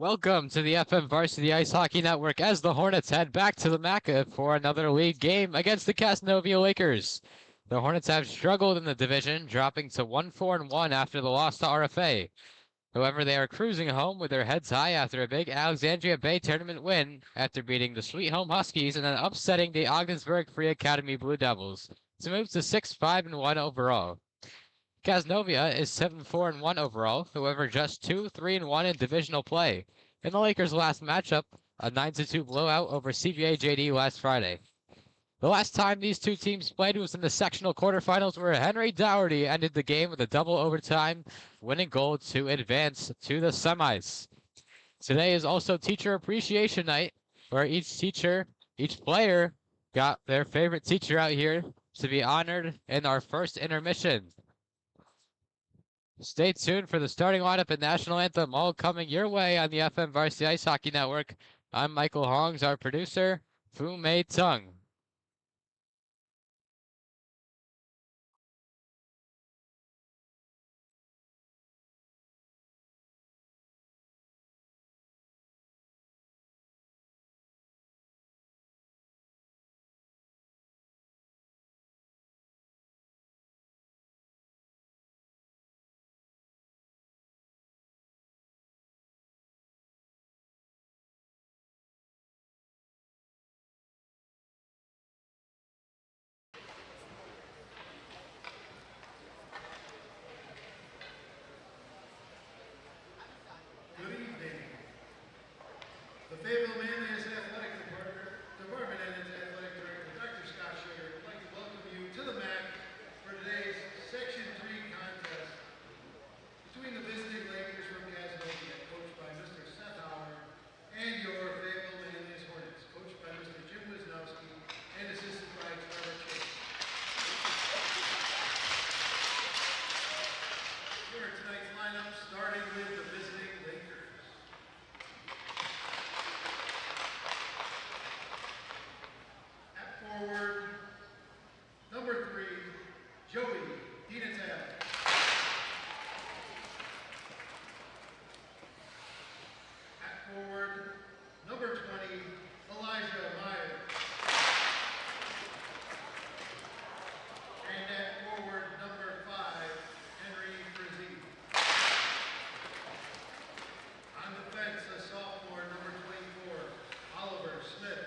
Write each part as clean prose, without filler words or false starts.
Welcome to the FM Varsity Ice Hockey Network as the Hornets head back to the MACC for another league game against the Cazenovia Lakers. The Hornets have struggled in the division, dropping to 1-4-1 after the loss to RFA. However, they are cruising home with their heads high after a big Alexandria Bay tournament win after beating the Sweet Home Huskies and then upsetting the Ogdensburg Free Academy Blue Devils to move to 6-5-1 overall. Cazenovia is 7-4-1 overall, however just 2-3-1 in divisional play. In the Lakers' last matchup, a 9-2 blowout over CVA JD last Friday. The last time these two teams played was in the sectional quarterfinals where Henry Dougherty ended the game with a double overtime winning goal to advance to the semis. Today is also Teacher Appreciation Night, where each player got their favorite teacher out here to be honored in our first intermission. Stay tuned for the starting lineup and national anthem, all coming your way on the FM Varsity Ice Hockey Network. I'm Michael Hongs, our producer, Fu-Mei Tung. Good evening. The Fayetteville-Manlius Athletic Department and its athletic director, Dr. Scott Sugar, would like to welcome you to the MACC for today's Section 3 contest between the visiting Lakers from Cazenovia, coached by Mr. Seth Howard, and your Fayetteville-Manlius Hornets, coached by Mr. Jim Wisnowski and assisted by Trevor Chase. Here are tonight's lineup, starting with the visiting Lakers. At forward, number 3, Joey Dinatel. At forward, number 20, Elijah Meyer. And at forward, number 5, Henry Frizzy. On the fence, a sophomore, number 24, Oliver Smith.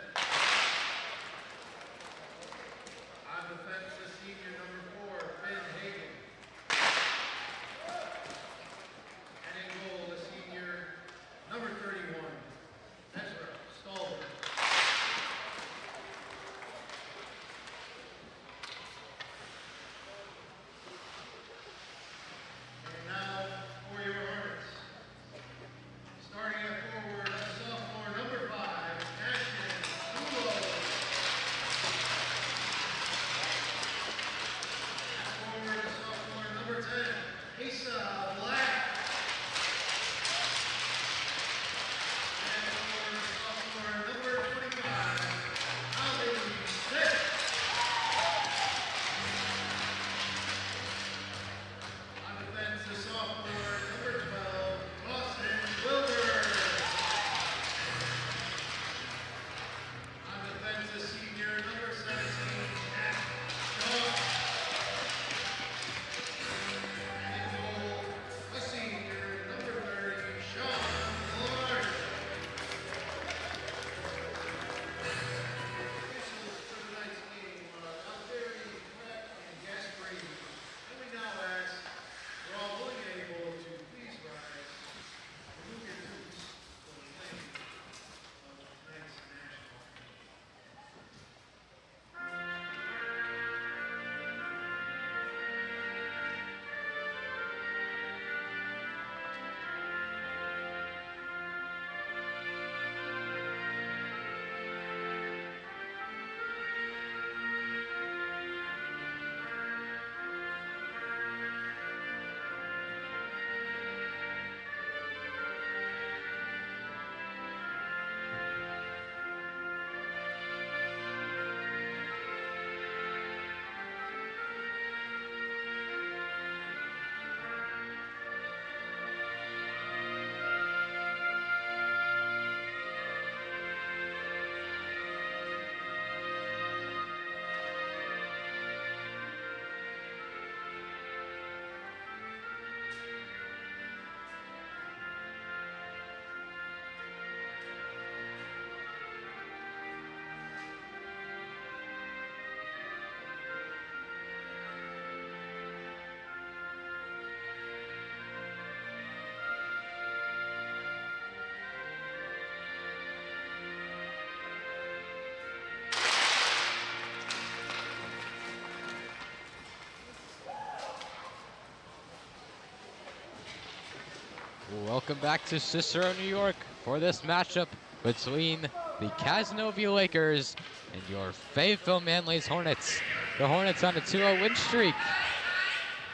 Welcome back to Cicero, New York for this matchup between the Cazenovia Lakers and your Fayetteville-Manlius Hornets. The Hornets on a 2-0 win streak.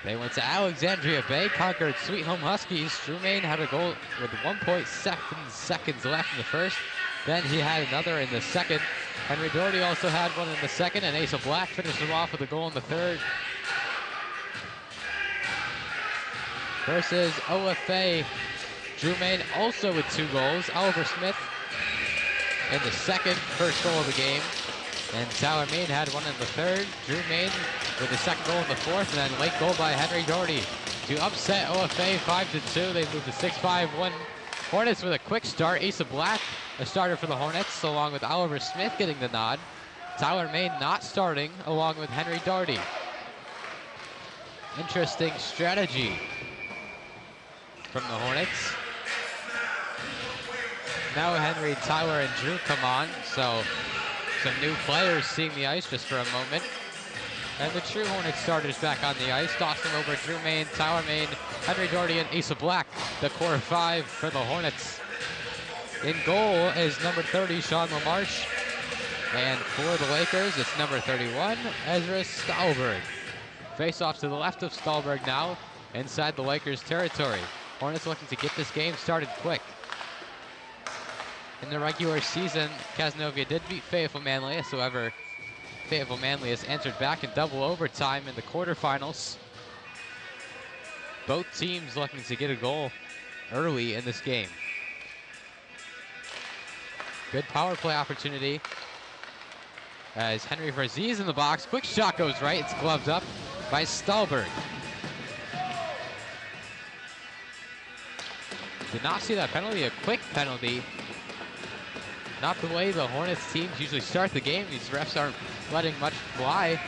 They went to Alexandria Bay, conquered Sweet Home Huskies. Fu-Mei had a goal with 1.7 seconds left in the first. Then he had another in the second. Henry Doherty also had one in the second, and Asa Black finished him off with a goal in the third. Versus OFA, Fu-Mei also with 2 goals. Oliver Smith in the second, first goal of the game. And Tyler Main had one in the third. Fu-Mei with the second goal in the fourth, and then late goal by Henry Doherty to upset OFA 5-2. They moved to 6-5 win. Hornets with a quick start. Asa Black, a starter for the Hornets, along with Oliver Smith getting the nod. Tyler Main not starting, along with Henry Doherty. Interesting strategy from the Hornets. Now Henry, Tyler, and Drew come on, so some new players seeing the ice just for a moment. And the true Hornets starters back on the ice. Dawson over, Drew Main, Tyler Main, Henry Doherty, and Asa Black, the core 5 for the Hornets. In goal is number 30, Sean LaMarche. And for the Lakers, it's number 31, Ezra Stahlberg. Face-off to the left of Stahlberg now, inside the Lakers' territory. Hornets looking to get this game started quick. In the regular season, Cazenovia did beat Fayetteville-Manlius. However, Fayetteville-Manlius entered back in double overtime in the quarterfinals. Both teams looking to get a goal early in this game. Good power play opportunity as Henry Verzees in the box. Quick shot goes right. It's gloved up by Stahlberg. Did not see that penalty. A quick penalty. Not the way the Hornets teams usually start the game. These refs aren't letting much fly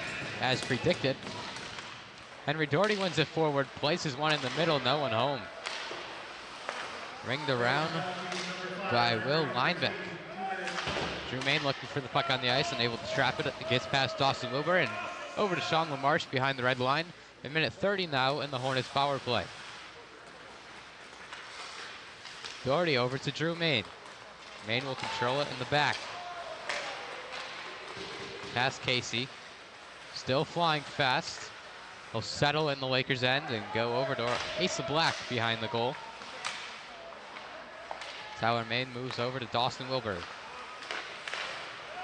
as predicted. Henry Doherty wins it forward, places one in the middle, no one home. Ringed around by Will Linebeck. Drew Main looking for the puck on the ice, unable to trap it. It gets past Dawson Wilbur and over to Sean LaMarche behind the red line. A minute 30 now in the Hornets power play. Doherty over to Drew Main. Main will control it in the back. Past Casey. Still flying fast. He'll settle in the Lakers' end and go over to Asa Black behind the goal. Tyler Main moves over to Dawson Wilbur.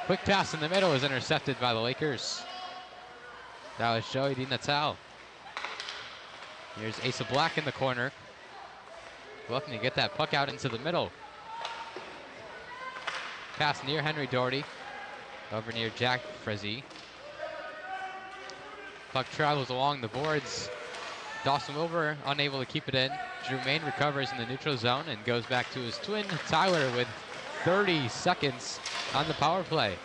Quick pass in the middle is intercepted by the Lakers. That was Joey DiNatale. Here's Asa Black in the corner. Looking to get that puck out into the middle. Pass near Henry Doherty. Over near Jack Frizzy. Puck travels along the boards. Dawson Wilbur unable to keep it in. Drew Main recovers in the neutral zone and goes back to his twin Tyler with 30 seconds on the power play.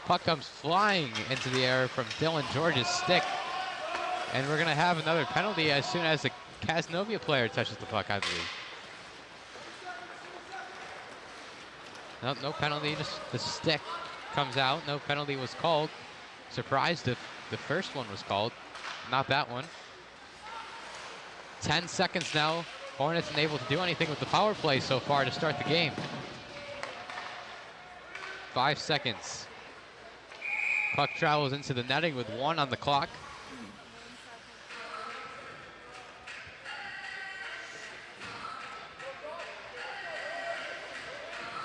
Puck comes flying into the air from Dylan George's stick. And we're gonna have another penalty as soon as the Cazenovia player touches the puck, I believe. No penalty, just the stick comes out. No penalty was called. Surprised if the first one was called. Not that one. 10 seconds now. Hornets unable to do anything with the power play so far to start the game. 5 seconds. Puck travels into the netting with 1 on the clock.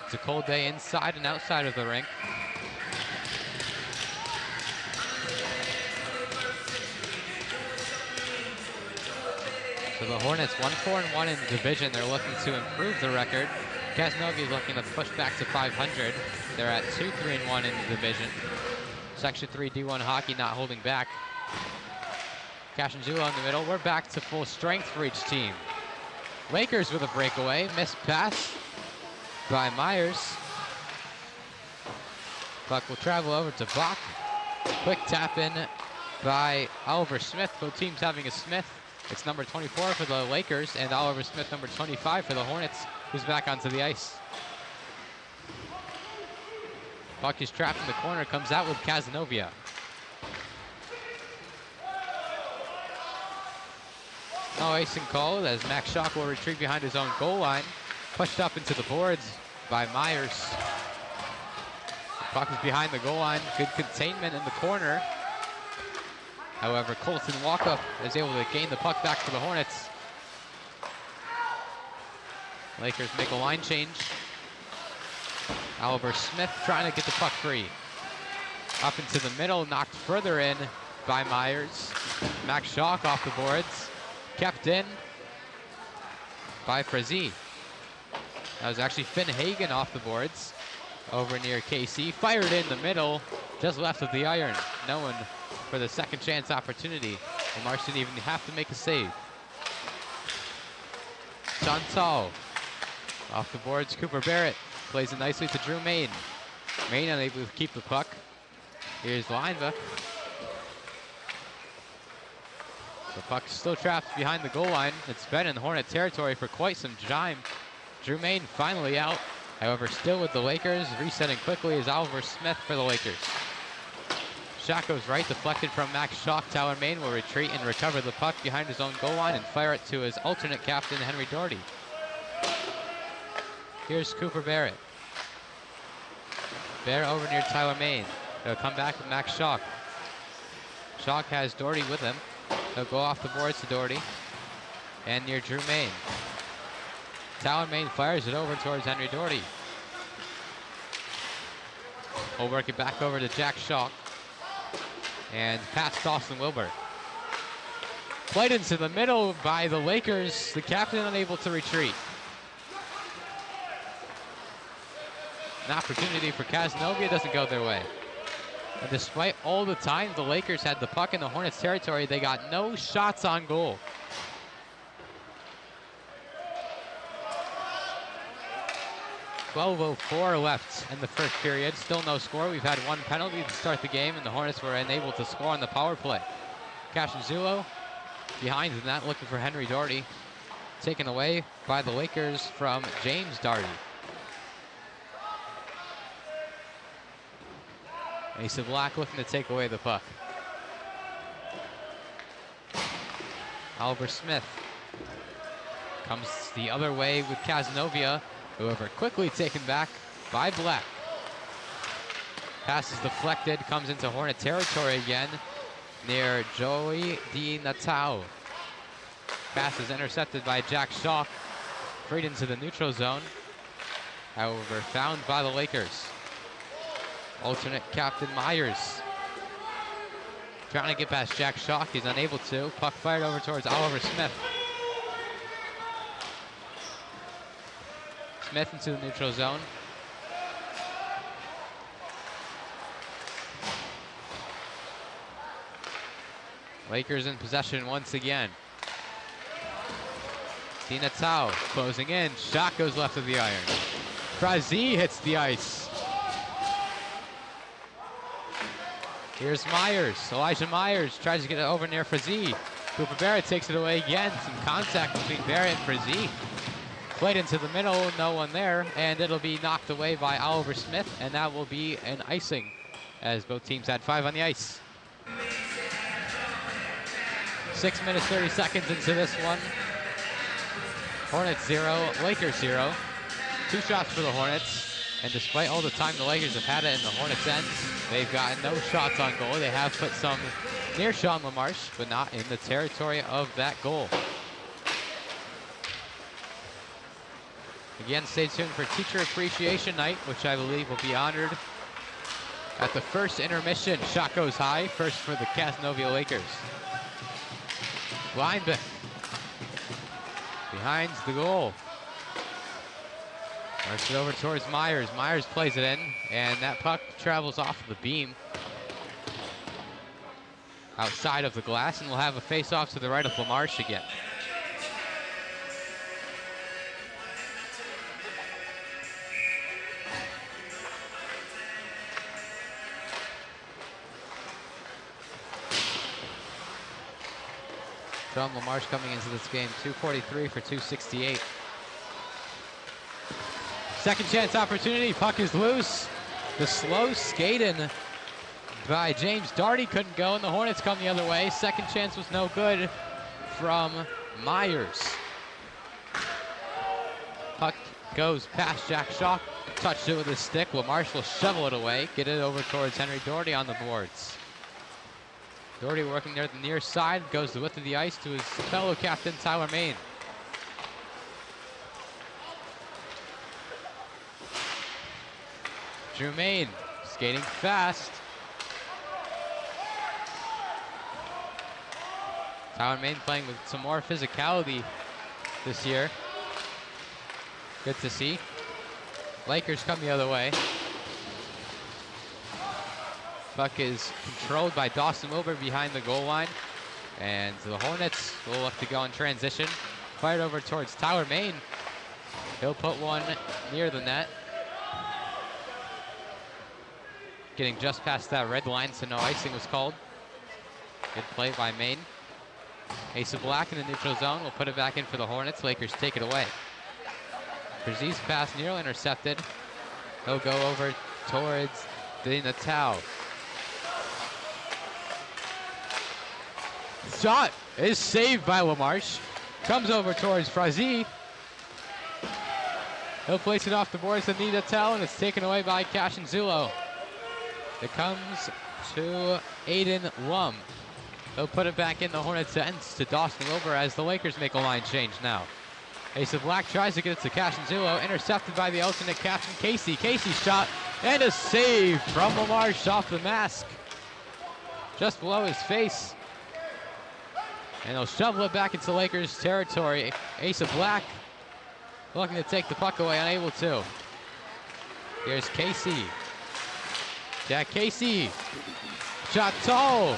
It's a cold day inside and outside of the rink. So the Hornets 1-4-1 in the division. They're looking to improve the record. Cazenovia is looking to push back to 500. They're at 2-3-1 in the division. Section 3 D1 hockey not holding back. Cash and Zula in the middle. We're back to full strength for each team. Lakers with a breakaway. Missed pass by Myers. Puck will travel over to Bach. Quick tap in by Oliver Smith. Both teams having a Smith. It's number 24 for the Lakers and Oliver Smith, number 25 for the Hornets, who's back onto the ice. Puck is trapped in the corner, comes out with Cazenovia. No icing called as MACC will retreat behind his own goal line. Pushed up into the boards by Myers. Puck is behind the goal line. Good containment in the corner. However, Colton Walkup is able to gain the puck back for the Hornets. Lakers make a line change. Oliver Smith trying to get the puck free. Up into the middle, knocked further in by Myers. MACC off the boards. Kept in by Frazee. That was actually Finn Hagen off the boards. Over near KC. Fired in the middle, just left of the iron. No one for the second chance opportunity. Lamar didn't even have to make a save. Chantal off the boards. Cooper Barrett plays it nicely to Drew Main. Main unable to keep the puck. Here's Leinbach. The puck still trapped behind the goal line. It's been in Hornet territory for quite some time. Drew Main finally out. However, still with the Lakers. Resetting quickly is Oliver Smith for the Lakers. Shot goes right, deflected from MACC. Tyler Main will retreat and recover the puck behind his own goal line and fire it to his alternate captain, Henry Doherty. Here's Cooper Barrett. Barrett over near Tyler Main. They'll come back with MACC. Schock has Doherty with him. They'll go off the boards to Doherty. And near Drew Main. Tyler Main fires it over towards Henry Doherty. We'll work it back over to Jack Schock. And past Dawson Wilbur. Played into the middle by the Lakers. The captain unable to retreat. An opportunity for Cazenovia doesn't go their way. And despite all the time the Lakers had the puck in the Hornets territory, they got no shots on goal. .12:04 left in the first period. Still no score. We've had one penalty to start the game, and the Hornets were unable to score on the power play. Cashinzulo behind the net looking for Henry Doherty. Taken away by the Lakers from James Doherty. Asa Black looking to take away the puck. Oliver Smith comes the other way with Cazenovia. However, quickly taken back by Black. Pass is deflected, comes into Hornet territory again near Joey Di Natao. Pass is intercepted by Jack Schock, freed into the neutral zone. However, found by the Lakers. Alternate captain Myers. Trying to get past Jack Schock, he's unable to. Puck fired over towards Oliver Smith. Smith into the neutral zone. Lakers in possession once again. Di Natao closing in. Shot goes left of the iron. Frazee hits the ice. Here's Myers. Elijah Myers tries to get it over near Frazee. Cooper Barrett takes it away again. Some contact between Barrett and Frazee. Played into the middle, no one there, and it'll be knocked away by Oliver Smith, and that will be an icing, as both teams had 5 on the ice. 6 minutes, 30 seconds into this one. Hornets 0, Lakers 0. 2 shots for the Hornets, and despite all the time the Lakers have had it in the Hornets' end, they've gotten no shots on goal. They have put some near Sean LaMarche, but not in the territory of that goal. Again, stay tuned for Teacher Appreciation Night, which I believe will be honored at the first intermission. Shot goes high, first for the Cazenovia Lakers. Lineback behind the goal. Works it over towards Myers. Myers plays it in, and that puck travels off the beam outside of the glass, and we'll have a face-off to the right of LaMarche again. John LaMarche coming into this game, 243 for 268. Second chance opportunity, puck is loose. The slow skating by James Doherty couldn't go, and the Hornets come the other way. Second chance was no good from Myers. Puck goes past Jack Shock. Touched it with his stick. LaMarche will shovel it away. Get it over towards Henry Doherty on the boards. Doherty working there at the near side. Goes the width of the ice to his fellow captain, Tyler Main. Drew Main skating fast. Tyler Main playing with some more physicality this year. Good to see. Lakers come the other way. Puck is controlled by Dawson Wilbur behind the goal line. And the Hornets will look to go in transition. Fired over towards Tyler Main. He'll put one near the net. Getting just past that red line, so no icing was called. Good play by Main. Asa Black in the neutral zone will put it back in for the Hornets. Lakers take it away. Brzez's pass nearly intercepted. He'll go over towards Di Natale. Shot is saved by LaMarche. Comes over towards Frazee. He'll place it off the boards to Di Natale, and it's taken away by Cazenovia. It comes to Aiden Lum. He'll put it back in the Hornets' ends to Dawson Wilbur as the Lakers make a line change now. Asa Black tries to get it to Cazenovia, intercepted by the alternate captain, Casey. Casey's shot, and a save from LaMarche off the mask. Just below his face. And he'll shovel it back into Lakers territory. Asa Black looking to take the puck away, unable to. Here's Casey. Jack Casey. Shot tall.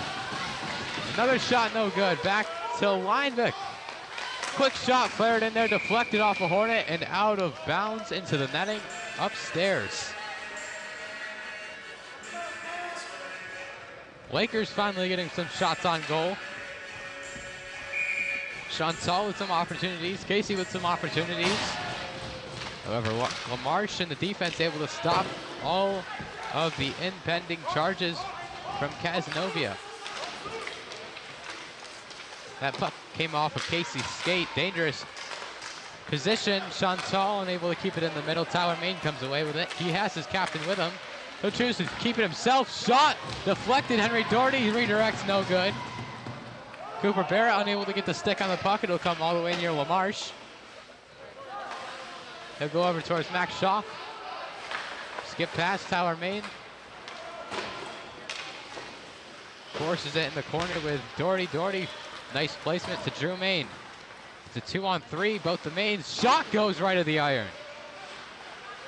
Another shot, no good. Back to Linebeck. Quick shot flared in there, deflected off a Hornet and out of bounds into the netting upstairs. Lakers finally getting some shots on goal. Chantal with some opportunities, Casey with some opportunities. However, LaMarche and the defense able to stop all of the impending charges from Cazenovia. That puck came off of Casey's skate. Dangerous position. Chantal unable to keep it in the middle. Tyler Main comes away with it. He has his captain with him. He'll choose to keep it himself. Shot deflected. Henry Doherty redirects, no good. Cooper Barrett unable to get the stick on the puck. It'll come all the way near LaMarche. He'll go over towards Max Shaw. Skip past Tyler Main. Forces it in the corner with Doherty. Doherty, nice placement to Drew Main. It's a 2-on-3, both the Mains. Shot goes right of the iron.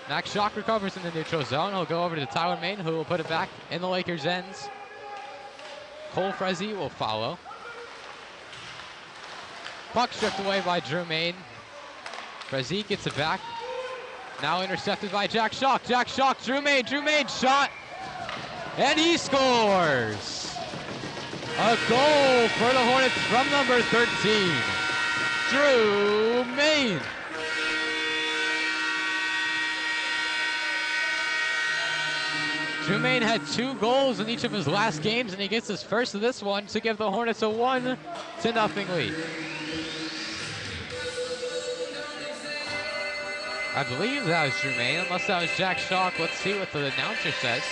Max Shock recovers in the neutral zone. He'll go over to Tyler Main, who will put it back in the Lakers' ends. Cole Frazee will follow. Puck stripped away by Drew Main. Frazee gets it back. Now intercepted by Jack Shock. Jack Shock, Drew Main shot. And he scores. A goal for the Hornets from number 13, Drew Main. Drew Main had 2 goals in each of his last games, and he gets his first of this one to give the Hornets a 1-0 lead. I believe that was Drew Main, unless that was Jack Shock. Let's see what the announcer says.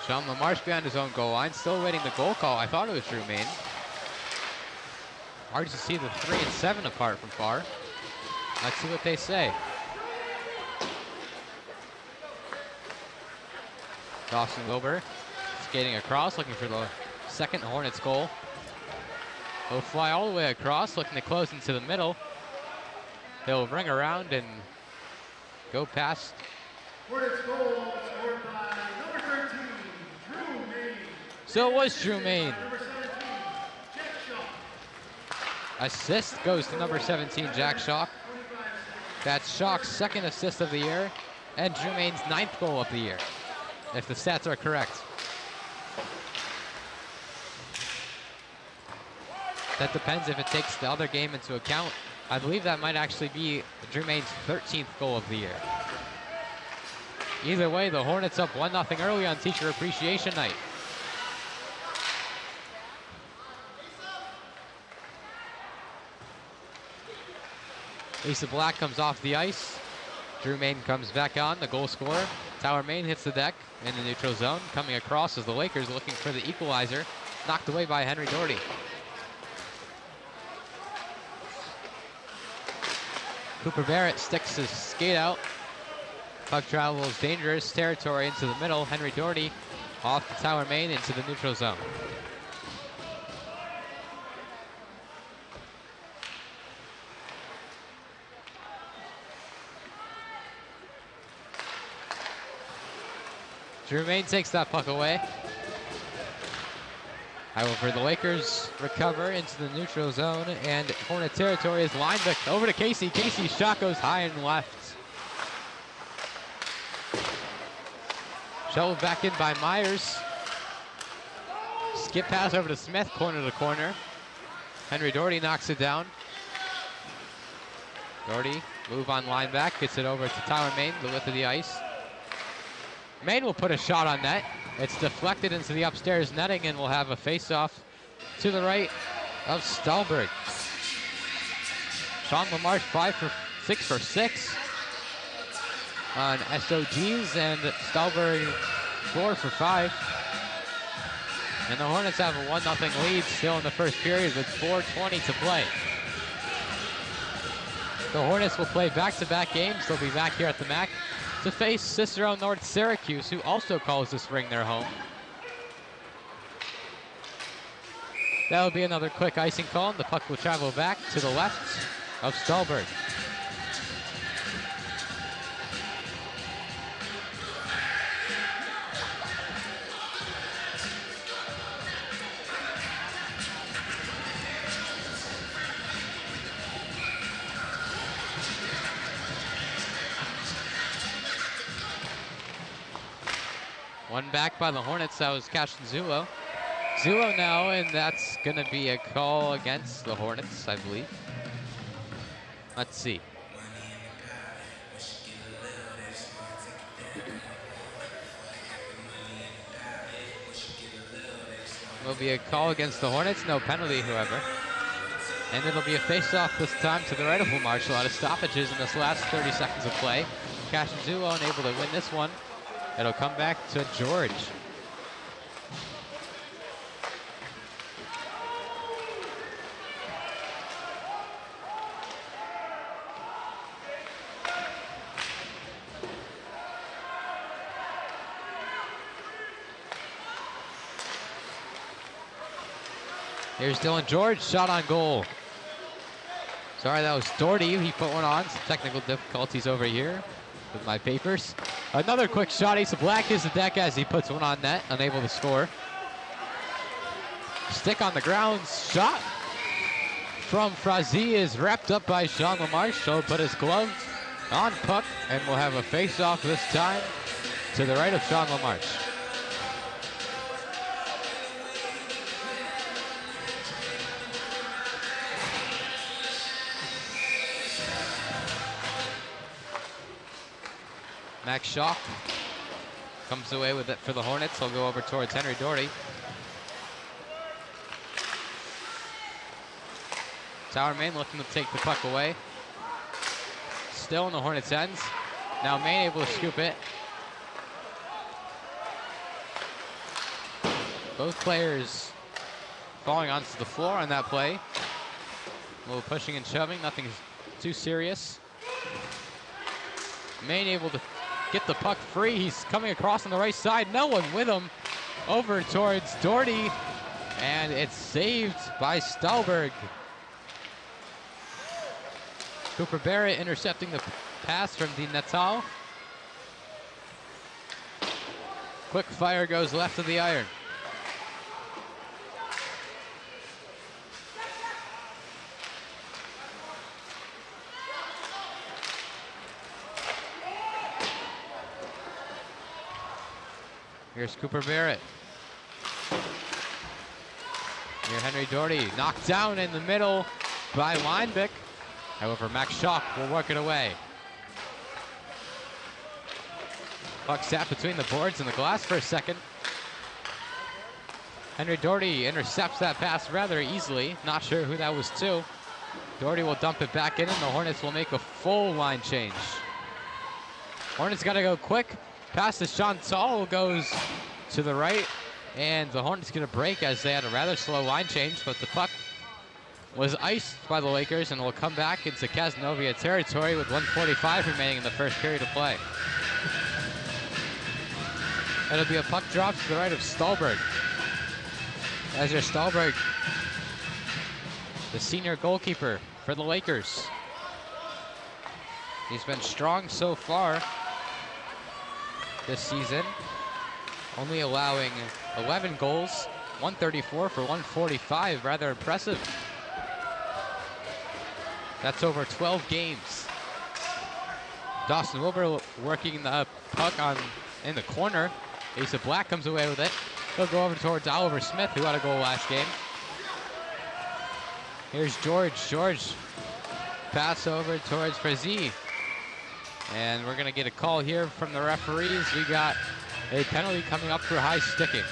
Sean LaMarche behind his own goal line, still waiting the goal call. I thought it was Drew Main. Hard to see the 3 and 7 apart from far. Let's see what they say. Dawson Wilbur skating across, looking for the second Hornets goal. He'll fly all the way across, looking to close into the middle. He'll ring around and go past. Hornets goal scored by number 13, Drew Main. So it was Drew Main. Number 17, Jack Shaw. Assist goes to number 17, Jack Shock. That's Shock's second assist of the year and Drew Main's 9th goal of the year, if the stats are correct. That depends if it takes the other game into account. I believe that might actually be Jermaine's 13th goal of the year. Either way, the Hornets up 1-0 early on Teacher Appreciation Night. Lisa Black comes off the ice. Drew Main comes back on, the goal scorer. Tower Main hits the deck in the neutral zone. Coming across as the Lakers looking for the equalizer. Knocked away by Henry Doherty. Cooper Barrett sticks his skate out. Puck travels dangerous territory into the middle. Henry Doherty off the Tower Main into the neutral zone. Drew Main takes that puck away. However, the Lakers recover into the neutral zone, and Hornet territory is lined back over to Casey. Casey's shot goes high and left. Shoveled back in by Myers. Skip pass over to Smith, corner to corner. Henry Doherty knocks it down. Doherty, move on line back, gets it over to Tyler Main, the width of the ice. Main will put a shot on net. It's deflected into the upstairs netting, and we'll have a face-off to the right of Stahlberg. Sean Lamarche 6 for 6 on SOGs, and Stahlberg 4 for 5. And the Hornets have a 1-0 lead still in the first period with 4:20 to play. The Hornets will play back-to-back games. They'll be back here at the MACC to face Cicero North Syracuse, who also calls this ring their home. That'll be another quick icing call, and the puck will travel back to the left of Stahlberg. One back by the Hornets, that was Cazenovia. Zulo now, and that's gonna be a call against the Hornets, I believe. Let's see. Will be a call against the Hornets, no penalty, however. And it'll be a face-off this time to the right of Lamarche. A lot of stoppages in this last 30 seconds of play. Cazenovia unable to win this one. It'll come back to George. Here's Dylan George, shot on goal. Sorry, that was Doherty. He put one on. Some technical difficulties over here with my papers. Another quick shot. Asa Black is the deck as he puts one on net, unable to score. Stick on the ground, shot from Frazee is wrapped up by Sean Lamarche. He'll put his glove on puck, and we'll have a face-off this time to the right of Sean Lamarche. Max Shaw comes away with it for the Hornets. He'll go over towards Henry Doherty. Tower Main looking to take the puck away. Still in the Hornets' ends. Now Main able to scoop it. Both players falling onto the floor on that play. A little pushing and shoving, nothing too serious. Main able to get the puck free. He's coming across on the right side. No one with him. Over towards Doherty. And it's saved by Stahlberg. Cooper Barrett intercepting the pass from Di Natal. Quick fire goes left of the iron. Here's Cooper Barrett. Here Henry Doherty knocked down in the middle by Linebeck. However, Max Schock will work it away. Puck sat between the boards and the glass for a second. Henry Doherty intercepts that pass rather easily. Not sure who that was to. Doherty will dump it back in, and the Hornets will make a full line change. Hornets got to go quick. Pass to Chantal goes to the right, and the Hornets get a break as they had a rather slow line change, but the puck was iced by the Lakers and will come back into Cazenovia territory with 1:45 remaining in the first period of play. It'll be a puck drop to the right of Stallberg. As your Stallberg, the senior goalkeeper for the Lakers. He's been strong so far this season, only allowing 11 goals, 134 for 145, rather impressive. That's over 12 games. Dawson Wilbur working the puck in the corner. Asa Black comes away with it. He'll go over towards Oliver Smith, who had a goal last game. Here's George. George, pass over towards Frazee. And we're gonna get a call here from the referees. We got a penalty coming up for high sticking.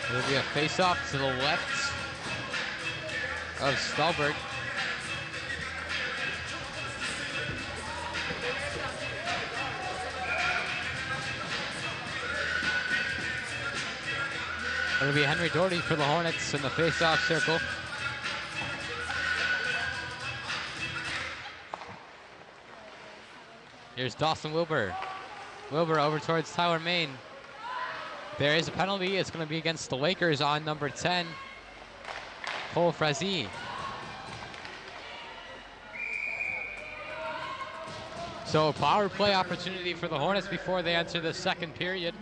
It'll be a face-off to the left of Stallberg. It'll be Henry Doherty for the Hornets in the face-off circle. Here's Dawson Wilbur. Wilbur over towards Tyler Main. There is a penalty. It's going to be against the Lakers on number 10, Cole Frazee. So a power play opportunity for the Hornets before they enter the second period.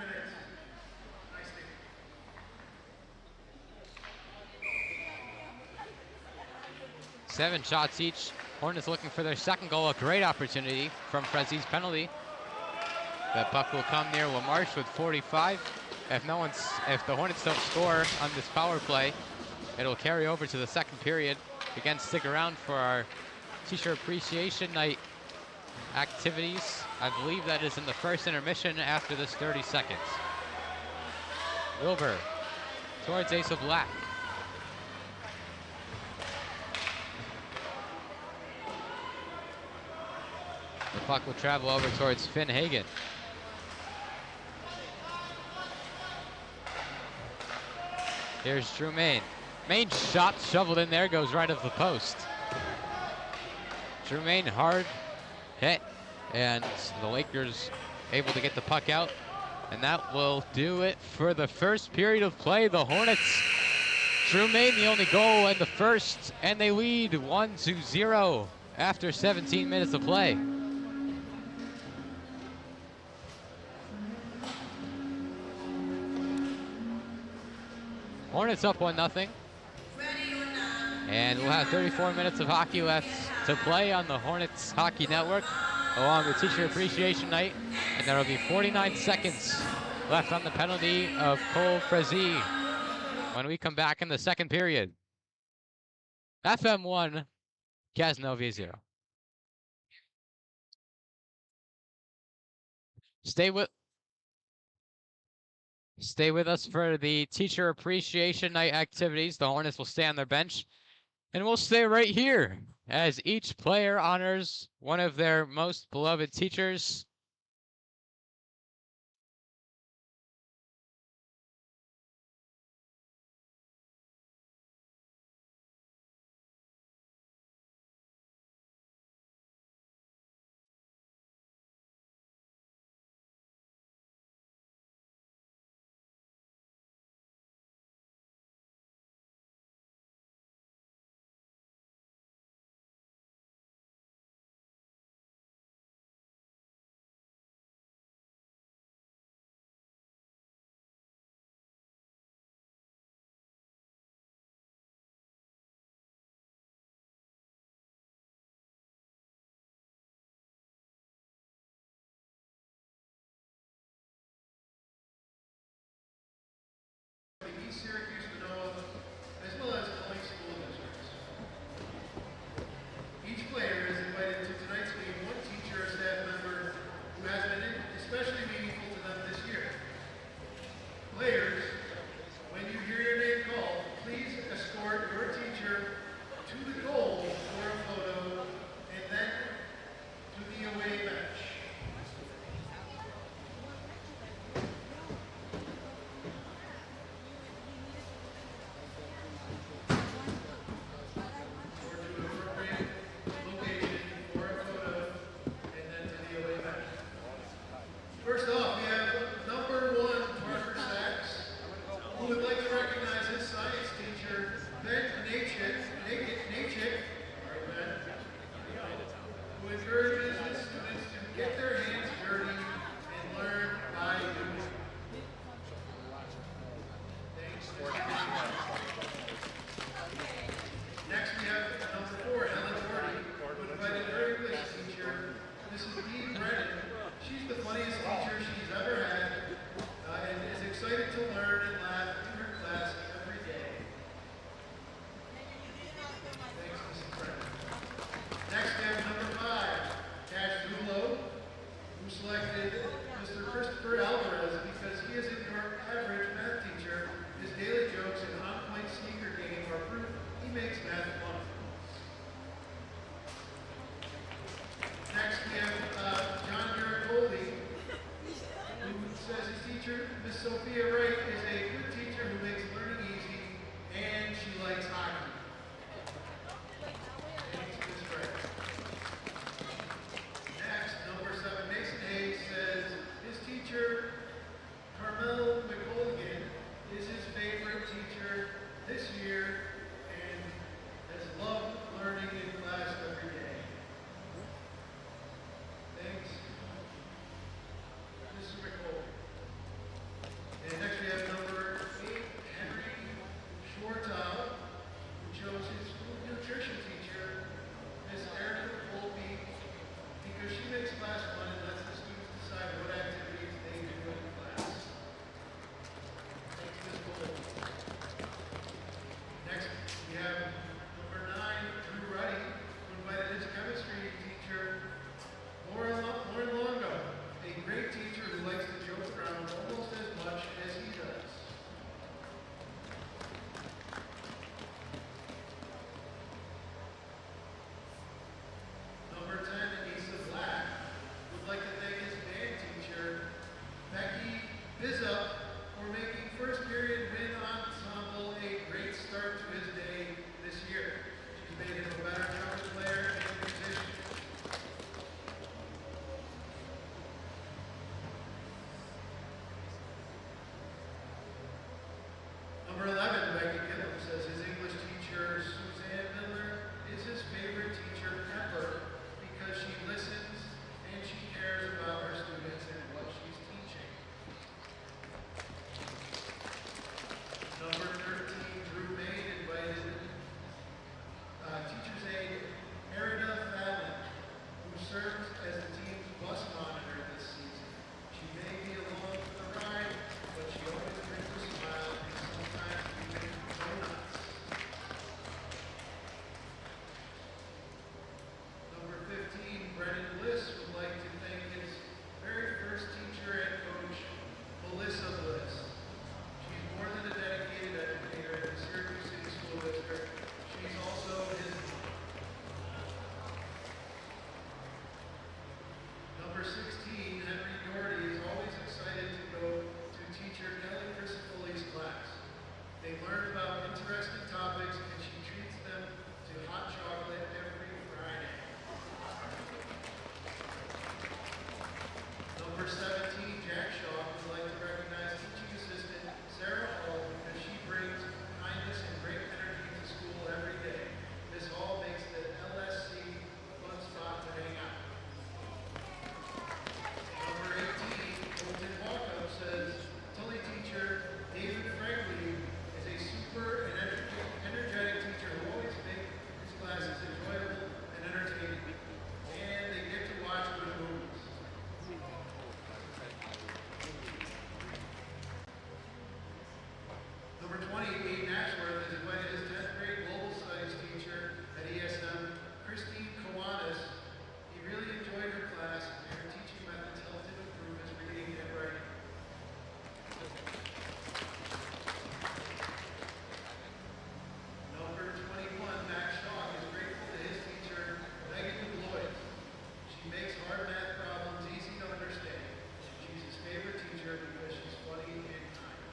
Seven shots each. Hornets looking for their second goal. A great opportunity from Frazee's penalty. That puck will come near LaMarche with 45. If the Hornets don't score on this power play, it'll carry over to the second period. Again, stick around for our Teacher Appreciation Night activities. I believe that is in the first intermission after this 30 seconds. Wilbur towards Asa Black. The puck will travel over towards Finn Hagen. Here's Drew Main. Main shot shoveled in there, goes right of the post. Drew Main hard hit, and the Lakers able to get the puck out. And that will do it for the first period of play. The Hornets, Drew Main the only goal in the first, and they lead 1-0 after 17 minutes of play. Hornets up 1-0. And we'll have 34 minutes of hockey left to play on the Hornets Hockey Network, along with Teacher Appreciation Night. And there will be 49 seconds left on the penalty of Cole Frazee when we come back in the second period. FM 1, Cazenovia 0. Stay with us for the Teacher Appreciation Night activities. The Hornets will stay on their bench, and we'll stay right here as each player honors one of their most beloved teachers. 16, Henry Doherty is always excited to go to teacher Kelly Crisafulli's class. They learn about interesting topics and she treats them to hot chocolate every Friday. Number 17, Jack Shaw would like to recognize teaching assistant Sarah Hall because she brings kindness and great energy to school every day. This all makes the LSC a fun spot to hang out. Number 18, Colton Walkup says, Tully teacher David Franklin is a super and energetic teacher who always makes his classes enjoyable and entertaining. And they get to watch good movies. Number 20, Aiden Ashworth has invited his 10th grade global studies teacher at ESM, Christine Kiwanis. He really enjoyed her class and her teaching methods helped him improve his reading and writing. Number 21, Max Shaw is grateful to his teacher, Megan Lloyd. She makes hard math problems easy to understand. She's his favorite teacher because she's funny and kind.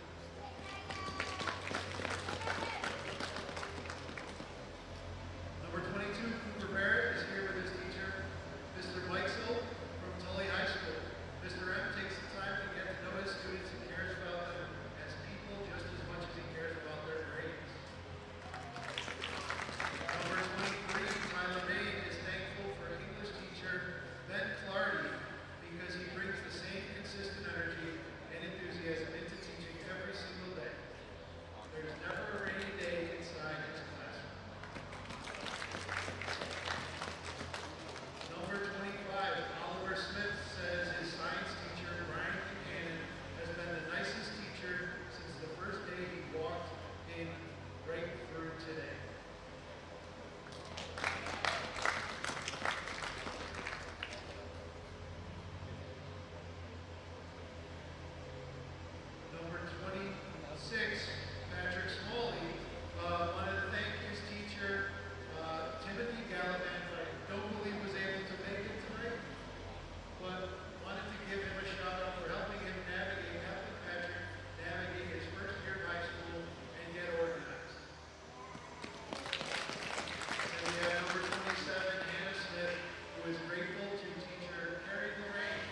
Number 22, Cooper Barrett is here with his teacher, Mr. Meixel from Tully High School. Mr. M takes the time to get to know his students and cares about them as people just as much as he cares about their grades. Number 23, Tyler Main is thankful for English teacher Ben Clardy because he brings the same consistent energy and enthusiasm into teaching every single day. There's never a rainy day inside his classroom. Number 25, Oliver Smith says his science teacher, Brian Buchanan, has been the nicest teacher since the first day he walked in right through today. Number 26, Patrick Smalley, wanted to thank his teacher, Timothy Gallivan, who I don't believe was able to make it tonight, but wanted to give him a shout out for helping Patrick navigate his first year of high school and get organized. And we have number 27, Hannah Smith, who is grateful to teacher Carrie Lorraine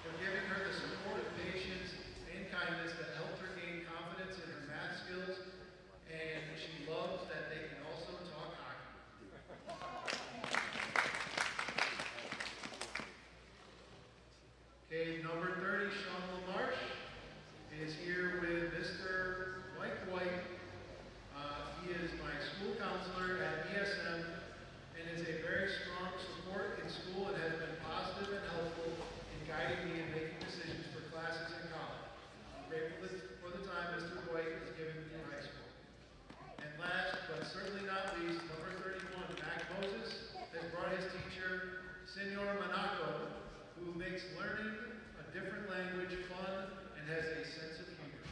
for giving her the support, patience, and kindness that helped her gain confidence in her math skills, and she loves that they can also talk hockey. Okay, number 30, Sean LaMarche is here with Mr. Mike White. He is my school counselor at ESM and is a very strong support in school and has been positive and helpful in guiding me in making decisions for classes in college. I'm grateful for the time Mr. White has given me in high school. And last, but certainly not least, number 31, Mac Moses has brought his teacher, Senor Monaco, who makes learning a different language fun and has a sense of humor.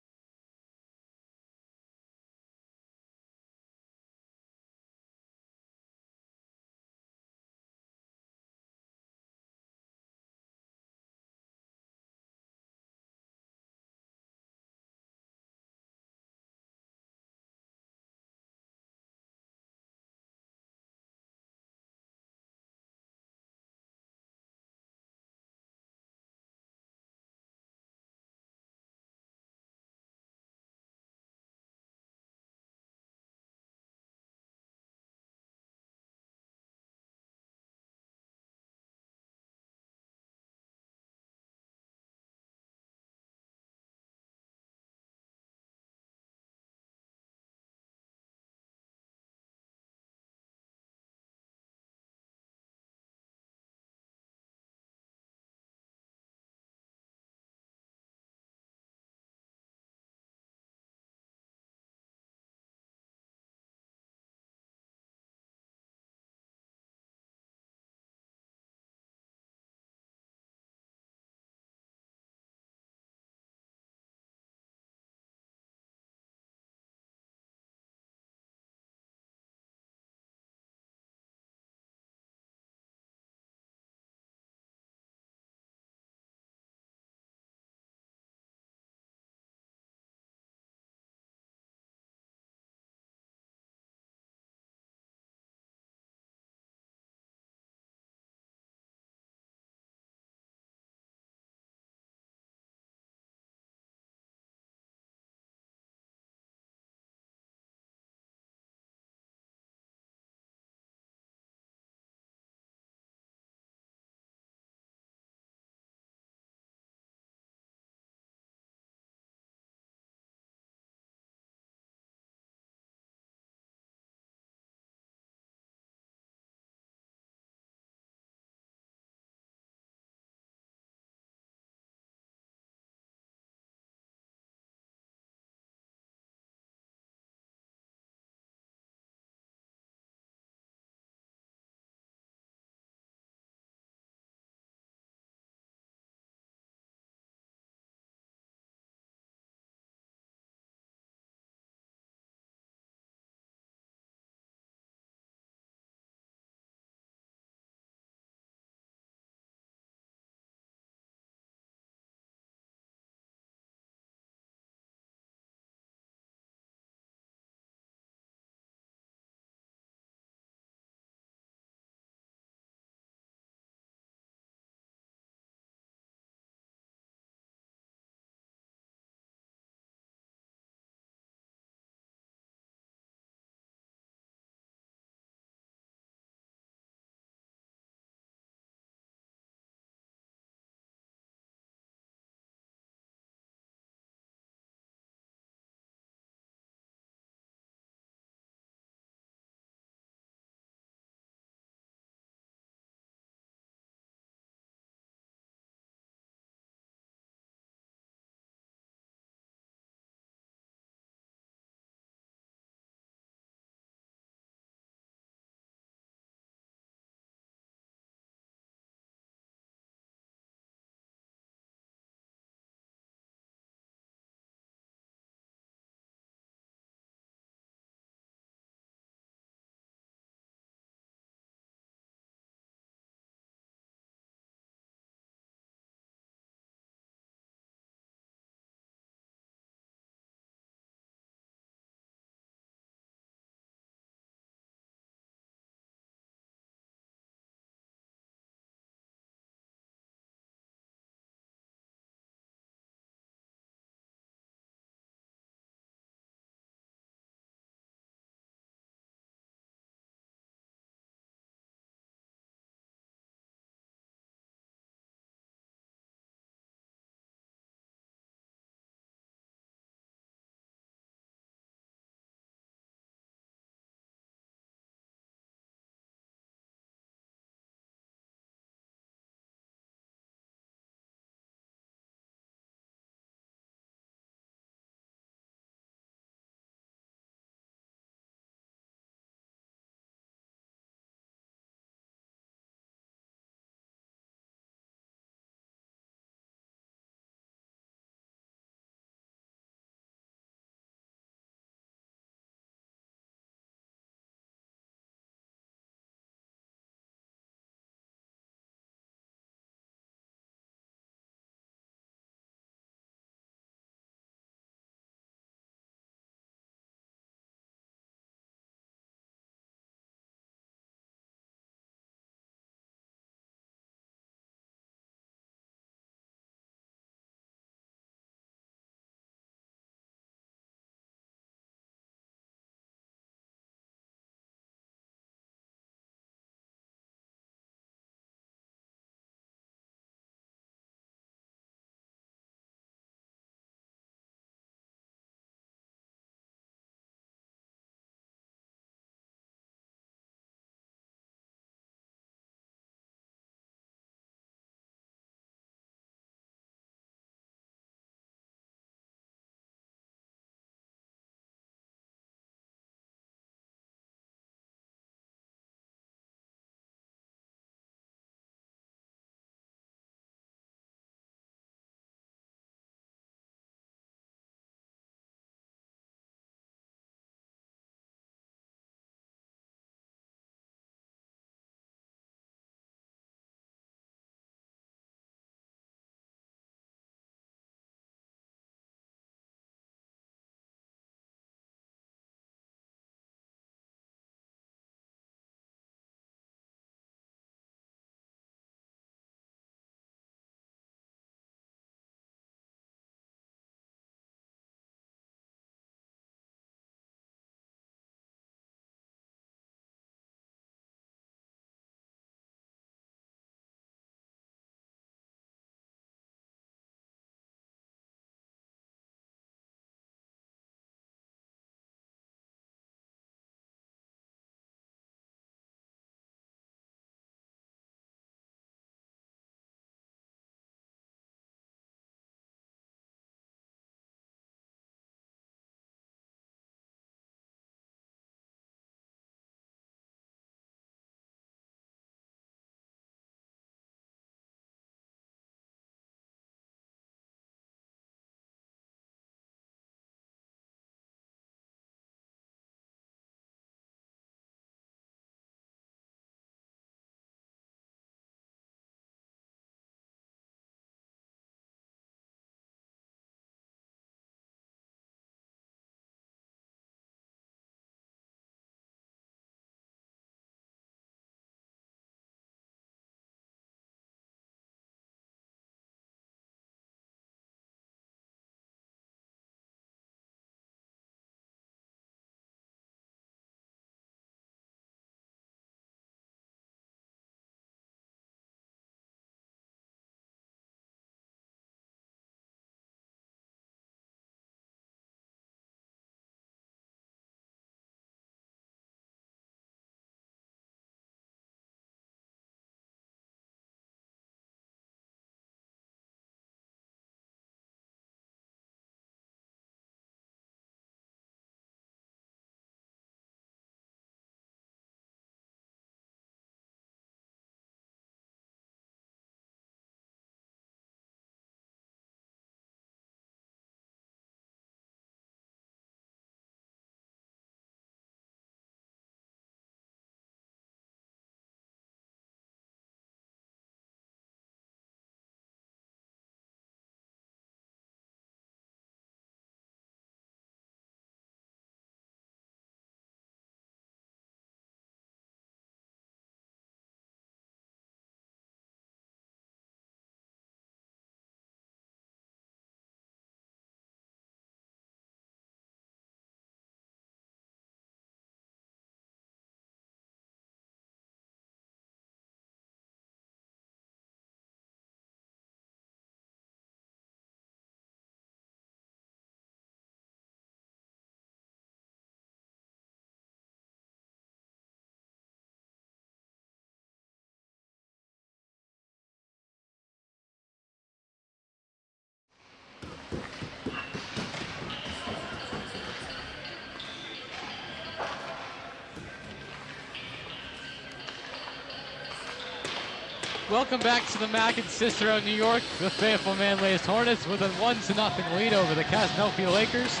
Welcome back to the MACC in Cicero, New York. The Fayetteville-Manlius Hornets with a 1-0 lead over the Cazenovia Lakers.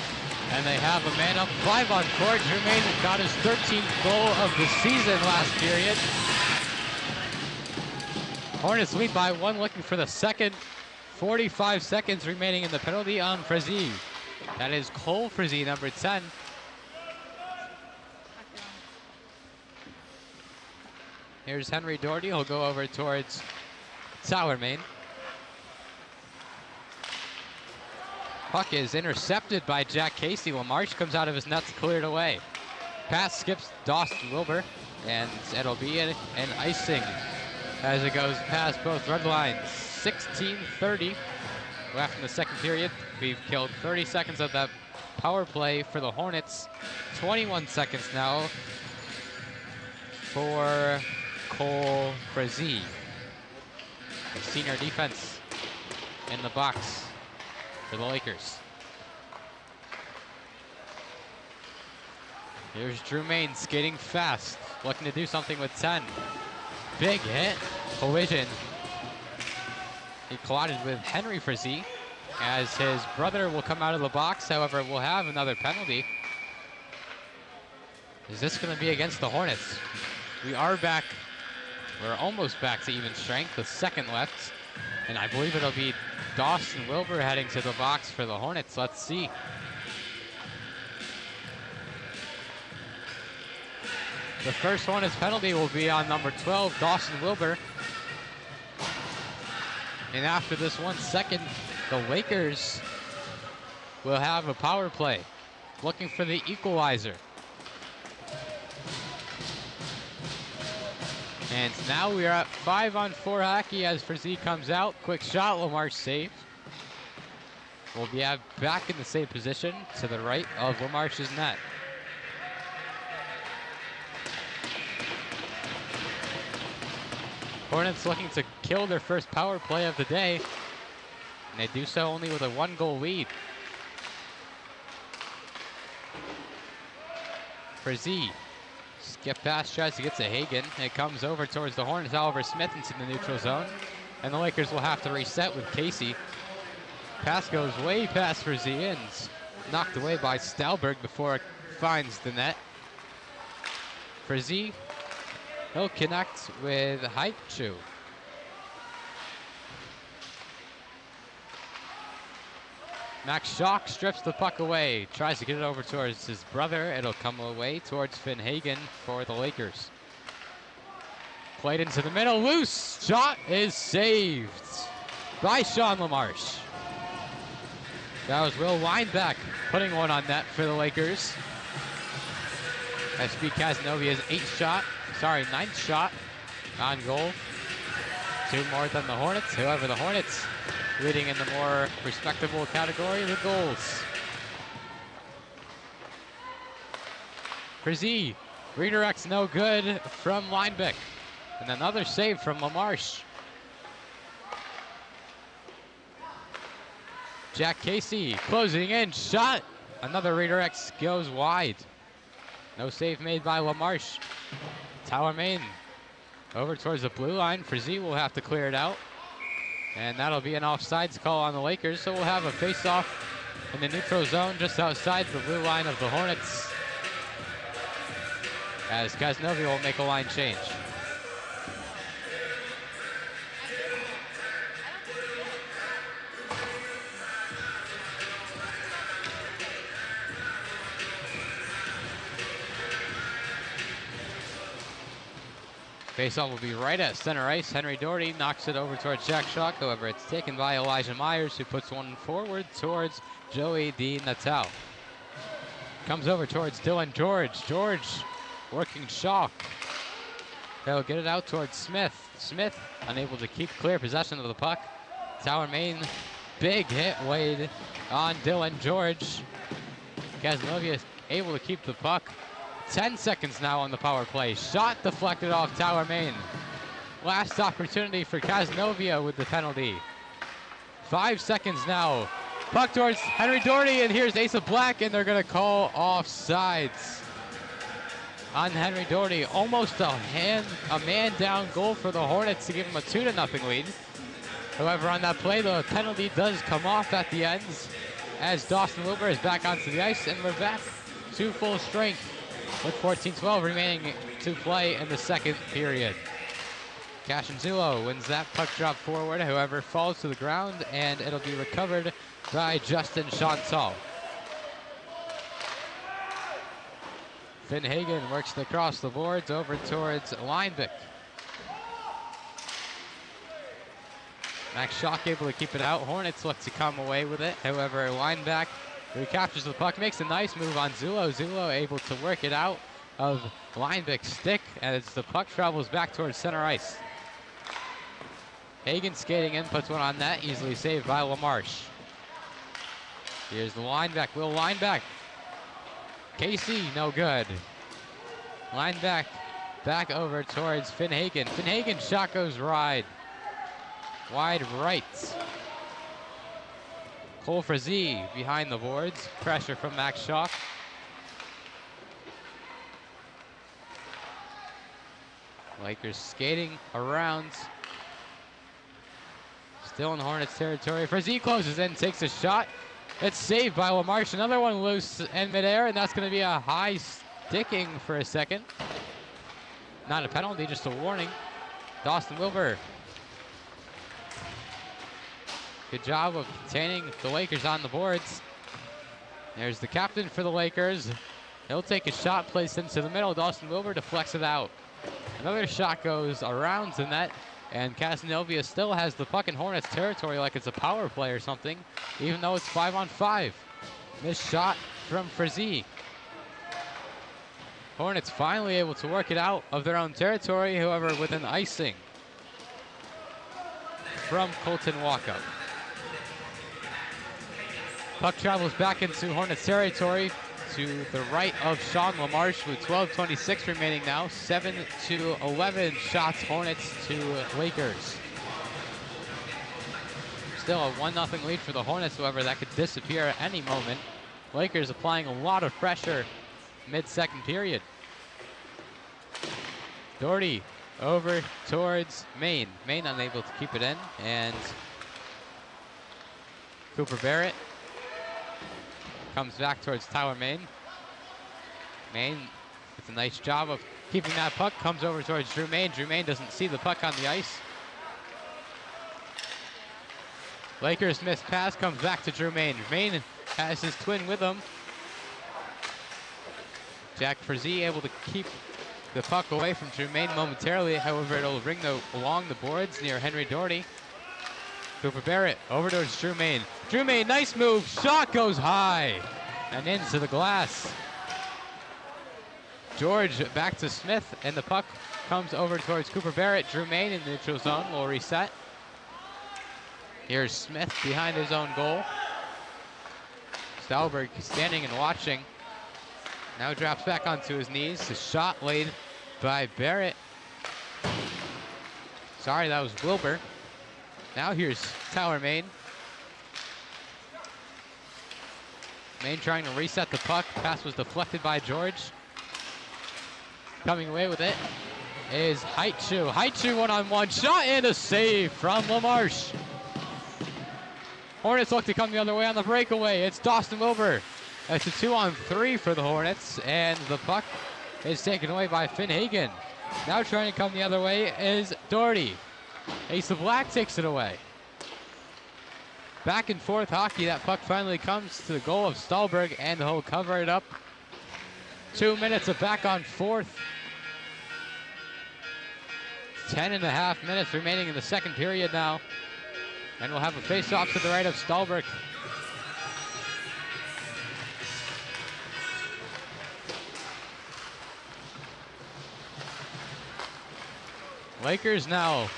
And they have a man up 5 on court. Jermaine got his 13th goal of the season last period. Hornets lead by 1, looking for the second. 45 seconds remaining in the penalty on Frazee. That is Cole Frazee, number 10. Here's Henry Doherty. He'll go over towards Sauermain. Puck is intercepted by Jack Casey. LaMarche comes out of his nets, cleared away. Pass skips Dawson Wilbur, and it'll be an icing as it goes past both red lines. 16:30 left in the second period. We've killed 30 seconds of that power play for the Hornets. 21 seconds now for Cole Frazee. The senior defense in the box for the Lakers. Here's Drew Main skating fast, looking to do something with 10. Big hit, collision. He collided with Henry Frazee as his brother will come out of the box. However, we'll have another penalty. Is this going to be against the Hornets? We are back. We're almost back to even strength, with second left. And I believe it'll be Dawson Wilbur heading to the box for the Hornets. Let's see. The first Hornets penalty will be on number 12, Dawson Wilbur. And after this 1 second, the Lakers will have a power play, looking for the equalizer. And now we are at 5-on-4 hockey as Frazee comes out. Quick shot, LaMarche save. We'll be back in the same position to the right of LaMarche's net. Hornets looking to kill their first power play of the day. And they do so only with a 1-goal lead. Frazee. Skip pass, tries to get to Hagen. It comes over towards the Hornets. Oliver Smith into the neutral zone. And the Lakers will have to reset with Casey. Pass goes way past Frazee and knocked away by Stalberg before it finds the net. Frazee, he'll connect with Haichu. Max Schock strips the puck away, tries to get it over towards his brother. It'll come away towards Finn Hagen for the Lakers. Played into the middle, loose. Shot is saved by Sean LaMarche. That was Will Weinbeck putting one on net for the Lakers. SB Cazenovia's 9th shot on goal. 2 more than the Hornets. However, the Hornets leading in the more respectable category, the goals. Frazee redirects no good from Weinbeck. And another save from LaMarche. Jack Casey closing in, shot. Another redirect goes wide. No save made by LaMarche. Tower Main over towards the blue line. Frazee will have to clear it out. And that'll be an offsides call on the Lakers. So we'll have a face-off in the neutral zone just outside the blue line of the Hornets, as Cazenovia will make a line change. Faceoff will be right at center ice. Henry Doherty knocks it over towards Jack Schock. However, it's taken by Elijah Myers, who puts one forward towards Joey D. Natal. Comes over towards Dylan George. George working Schock. He'll get it out towards Smith. Smith unable to keep clear possession of the puck. Tower Main, big hit Wade on Dylan George. Cazenovia is able to keep the puck. 10 seconds now on the power play. Shot deflected off Tower Main. Last opportunity for Cazenovia with the penalty. 5 seconds now. Puck towards Henry Doherty, and here's Asa Black, and they're going to call offsides on Henry Doherty. Almost a man down goal for the Hornets to give him a 2-0 lead. However, on that play, the penalty does come off at the end as Dawson Wilbur is back onto the ice, and we're back to full strength with 14:12 remaining to play in the second period. Cazenovia wins that puck drop forward, however, falls to the ground, and it'll be recovered by Justin Chantal. Finn Hagen works it across the boards over towards Linebeck. Max Schock able to keep it out. Hornets look to come away with it. However, Lineback recaptures the puck, makes a nice move on Zulo. Zulo able to work it out of Linebeck's stick as the puck travels back towards center ice. Hagen skating in, puts one on net, easily saved by LaMarche. Here's the Lineback, Will Lineback. Casey, no good. Lineback back over towards Finn Hagen. Finn Hagen shot goes wide right. Cole Frazee behind the boards. Pressure from Max Schock. Lakers skating around. Still in Hornets territory. Frazee closes in, takes a shot. It's saved by LaMarche. Another one loose in midair, and that's going to be a high sticking for a second. Not a penalty, just a warning. Dawson Wilbur. Good job of containing the Lakers on the boards. There's the captain for the Lakers. He'll take a shot placed into the middle. Dawson Wilbur deflects it out. Another shot goes around the net, and Cazenovia still has the puck in Hornets territory like it's a power play or something, even though it's 5-on-5. Missed shot from Frazee. Hornets finally able to work it out of their own territory, however, with an icing from Colton Walkup. Puck travels back into Hornets territory to the right of Sean LaMarche with 12:26 remaining now. 7-11 shots Hornets to Lakers. Still a 1-0 lead for the Hornets, however, that could disappear at any moment. Lakers applying a lot of pressure mid-second period. Doherty over towards Maine. Maine unable to keep it in, and Cooper Barrett comes back towards Tyler Maine. Maine with a nice job of keeping that puck, comes over towards Drew Maine. Drew Maine doesn't see the puck on the ice. Lakers missed pass, comes back to Drew Maine. Maine has his twin with him. Jack Frazee able to keep the puck away from Drew Maine momentarily. However, it'll ring along the boards near Henry Doherty. Cooper Barrett over towards Drew Maine. Drew Maine, nice move. Shot goes high and into the glass. George back to Smith, and the puck comes over towards Cooper Barrett. Drew Maine in the neutral zone will reset. Here's Smith behind his own goal. Stalberg standing and watching. Now drops back onto his knees. The shot laid by Barrett. Sorry, that was Wilbur. Now here's Tyler Maine. Maine trying to reset the puck. Pass was deflected by George. Coming away with it is Haichu. Haichu one-on-one shot and a save from LaMarche. Hornets look to come the other way on the breakaway. It's Dawson Wilbur. It's a 2-on-3 for the Hornets, and the puck is taken away by Finn Hagen. Now trying to come the other way is Doherty. Ace of Black takes it away. Back and forth hockey. That puck finally comes to the goal of Stalberg, and he'll cover it up. 2 minutes of back on fourth. 10.5 minutes remaining in the second period now. And we'll have a face-off to the right of Stalberg. Lakers now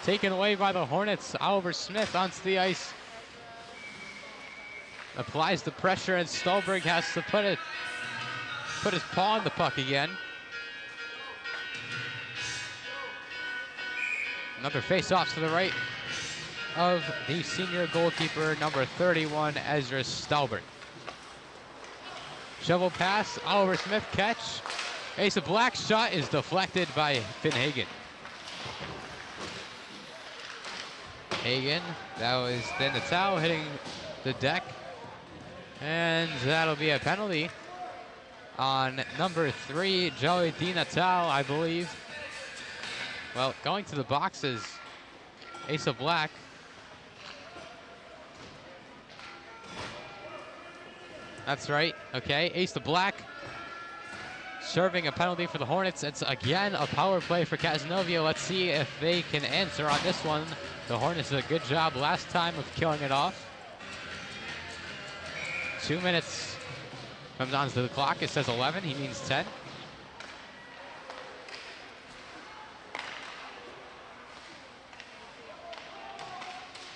taken away by the Hornets. Oliver Smith onto the ice. Applies the pressure, and Stalberg has to put his paw on the puck again. Another face-off to the right of the senior goalkeeper, number 31, Ezra Stalberg. Shovel pass, Oliver Smith catch. Asa Black's shot is deflected by Finn Hagen. Hagen, that was Di Natale hitting the deck. And that'll be a penalty on number 3, Joey Di Natale, I believe. Well, going to the boxes, Asa Black. That's right, okay, Asa Black serving a penalty for the Hornets. It's again a power play for Cazenovia. Let's see if they can answer on this one. The Hornets did a good job last time of killing it off. 2 minutes comes onto the clock. It says 11, he means 10.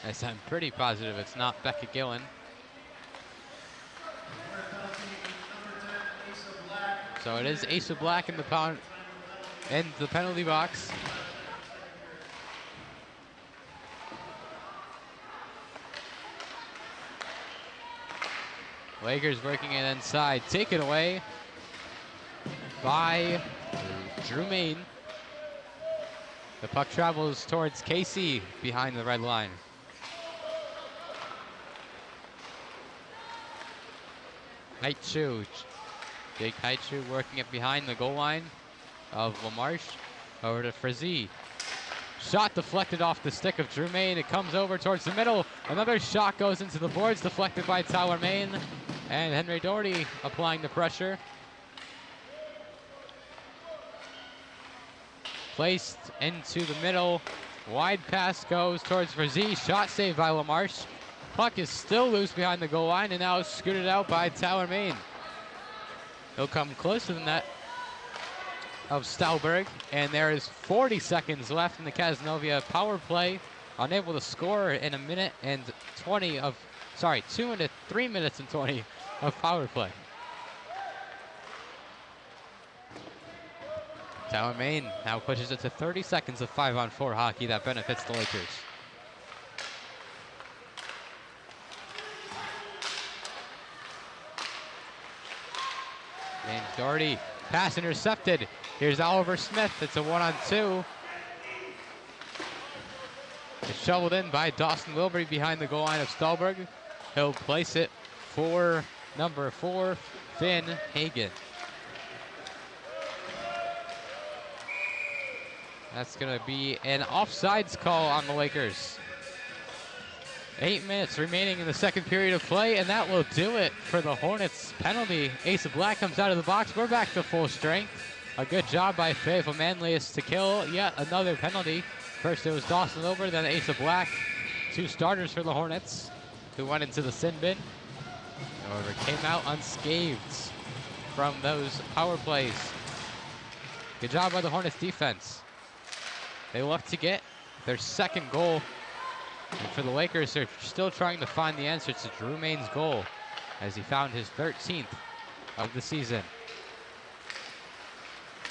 Yes, I'm pretty positive it's not Becca Gillen. So it is Asa Black in the penalty box. Lakers working it inside, taken away by Drew Main. The puck travels towards Casey behind the red line. Haichu, Jake Haichu working it behind the goal line of LaMarche. Over to Frizzy. Shot deflected off the stick of Drew Main. It comes over towards the middle. Another shot goes into the boards, deflected by Tyler Main. And Henry Doherty applying the pressure. Placed into the middle. Wide pass goes towards Frizzy. Shot saved by LaMarche. Puck is still loose behind the goal line and now scooted out by Tyler Main. He'll come close to the net of Stauberg, and there is 40 seconds left in the Cazenovia power play. Unable to score in 3 minutes and 20 of power play. Tyler Main now pushes it to 30 seconds of 5-on-4 hockey that benefits the Lakers. James Doherty, pass intercepted. Here's Oliver Smith, it's a 1-on-2. It's shoveled in by Dawson Wilbury behind the goal line of Stauberg. He'll place it for number 4, Finn Hagen. That's gonna be an offsides call on the Lakers. 8 minutes remaining in the second period of play, and that will do it for the Hornets penalty. Asa Black comes out of the box. We're back to full strength. A good job by Fayetteville-Manlius to kill yet another penalty. First it was Dawson Wilbur, then Asa Black. 2 starters for the Hornets who went into the sin bin. However, came out unscathed from those power plays. Good job by the Hornets defense. They look to get their second goal. And for the Lakers, they're still trying to find the answer to Drew Main's goal as he found his 13th of the season.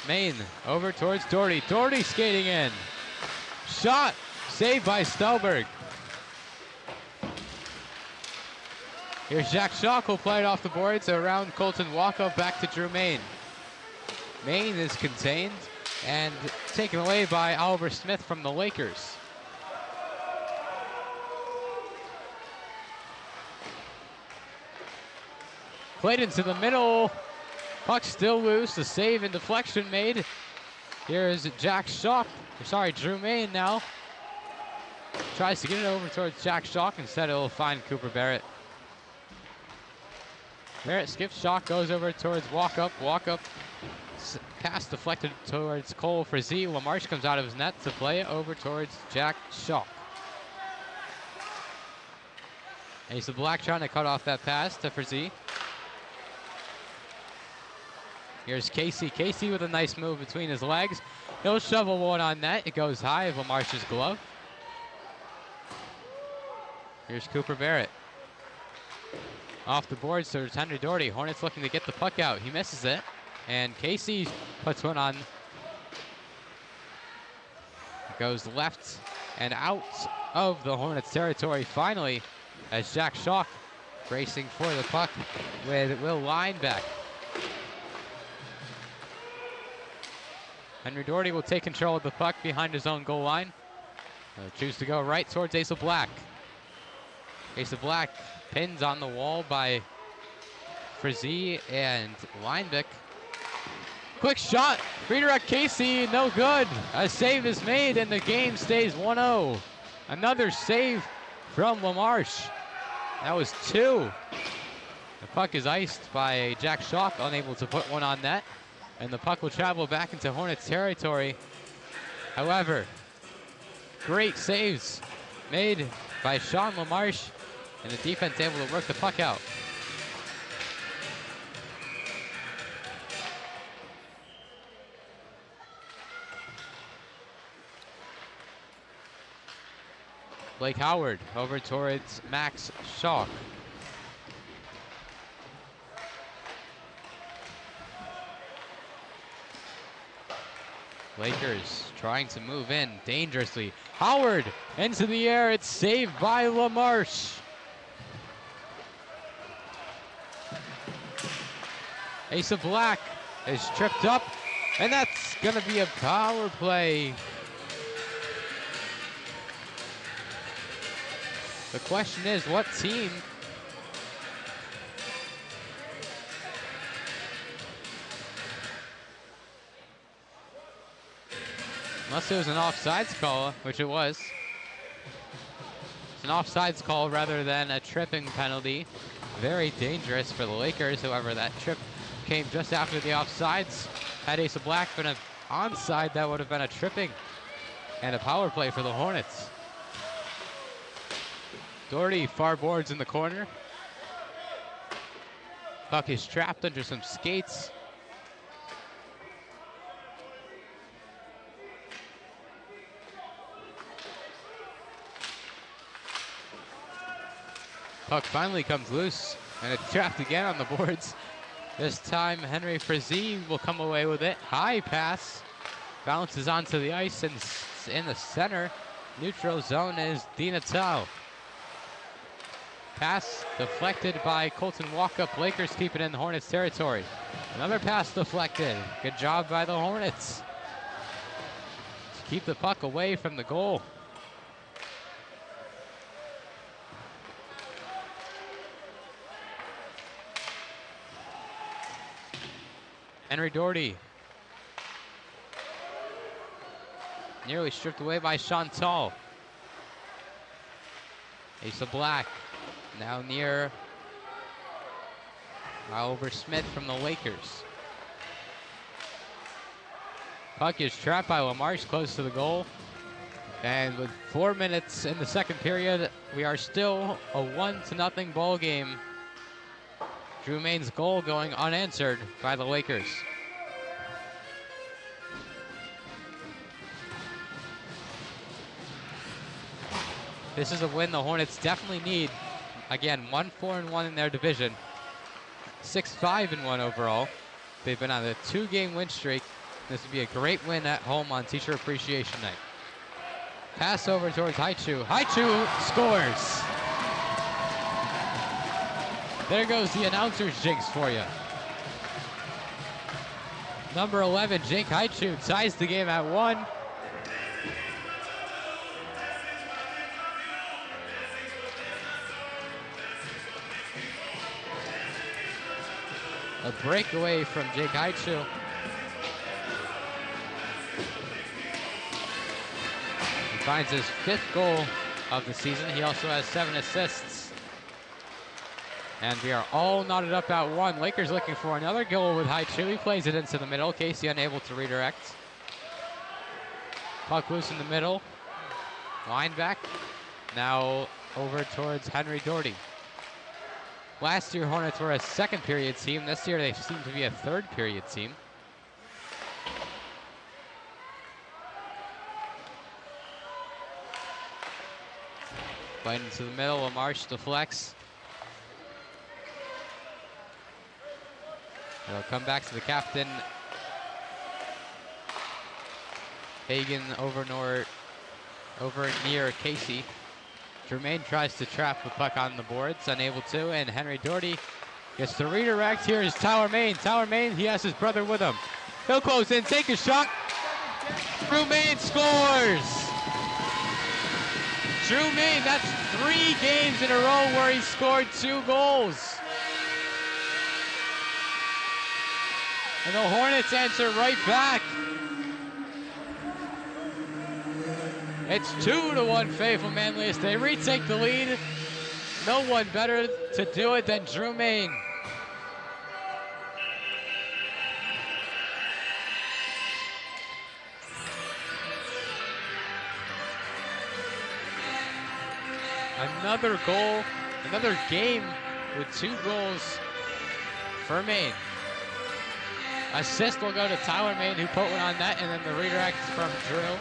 Main over towards Doherty. Doherty skating in. Shot saved by Stauberg. Here's Jack Schock who'll play it off the boards around Colton Walkup back to Drew Main. Main is contained and taken away by Oliver Smith from the Lakers. Played into the middle. Puck still loose. The save and deflection made. Here's Jack Schock. Sorry, Drew Main now. Tries to get it over towards Jack Schock. Instead, it'll find Cooper Barrett. Barrett skips. Schock goes over towards Walkup. Walkup pass deflected towards Cole Frizzy. LaMarche comes out of his net to play it over towards Jack Schock. Asa Black trying to cut off that pass to Frizzy. Here's Casey. Casey with a nice move between his legs. He'll shovel one on net. It goes high of LaMarche's glove. Here's Cooper Barrett. Off the board, so there's Henry Doherty. Hornets looking to get the puck out. He misses it. And Casey puts one on. It goes left and out of the Hornets territory finally as Jack Schock racing for the puck with Will Lineback. Henry Doherty will take control of the puck behind his own goal line. Choose to go right towards Asa Black. Asa Black pins on the wall by Frizzy and Linebeck. Quick shot, redirect Casey, no good. A save is made and the game stays 1-0. Another save from LaMarche. That was 2. The puck is iced by Jack Schock, unable to put one on net. And the puck will travel back into Hornets territory. However, great saves made by Sean LaMarche, and the defense able to work the puck out. Blake Howard over towards Max Schock. Lakers trying to move in dangerously. Howard into the air. It's saved by LaMarche. Asa Black is tripped up, and that's going to be a power play. The question is, what team unless it was an offsides call, which it was. It's an offsides call rather than a tripping penalty. Very dangerous for the Lakers. However, that trip came just after the offsides. Had Asa Black been an onside, that would have been a tripping and a power play for the Hornets. Doherty far boards in the corner. Puck is trapped under some skates. Puck finally comes loose, and it's trapped again on the boards. This time, Henry Frizzy will come away with it. High pass, bounces onto the ice, and in the center, neutral zone is Di Natale. Pass deflected by Colton Walkup. Lakers keep it in the Hornets territory. Another pass deflected. Good job by the Hornets to keep the puck away from the goal. Henry Doherty nearly stripped away by Chantal. Asa Black now near Oliver Smith from the Lakers. Puck is trapped by LaMarche close to the goal. And with 4 minutes in the second period, we are still a 1-0 ball game. Drew Main's goal going unanswered by the Lakers. This is a win the Hornets definitely need. Again, 1-4-1 in their division. 6-5-1 overall. They've been on a 2-game win streak. This would be a great win at home on Teacher Appreciation Night. Pass over towards Haichu. Haichu scores. There goes the announcer's jinx for you. Number 11, Jake Haichu, ties the game at 1. A breakaway from Jake Haichu. He finds his 5th goal of the season. He also has 7 assists. And we are all knotted up at 1. Lakers looking for another goal with Haichu. He plays it into the middle. Casey unable to redirect. Puck loose in the middle. Line back. Now over towards Henry Doherty. Last year, Hornets were a second period team. This year, they seem to be a third period team. Right into the middle, LaMarche deflects. It'll come back to the captain. Hagen over near Casey. Jermaine tries to trap the puck on the boards, unable to, and Henry Doherty gets the redirect. Here is Tyler Main. Tyler Main, he has his brother with him. He'll close in, take a shot. Fu-Mei scores! Fu-Mei, that's 3 games in a row where he scored 2 goals. And the Hornets answer right back. It's 2-1 Fayetteville-Manlius. They retake the lead. No one better to do it than Fu-Mei. Another goal, another game with 2 goals for Maine. Assist will go to Tyler Maine, who put one on net, and then the redirect from Drew.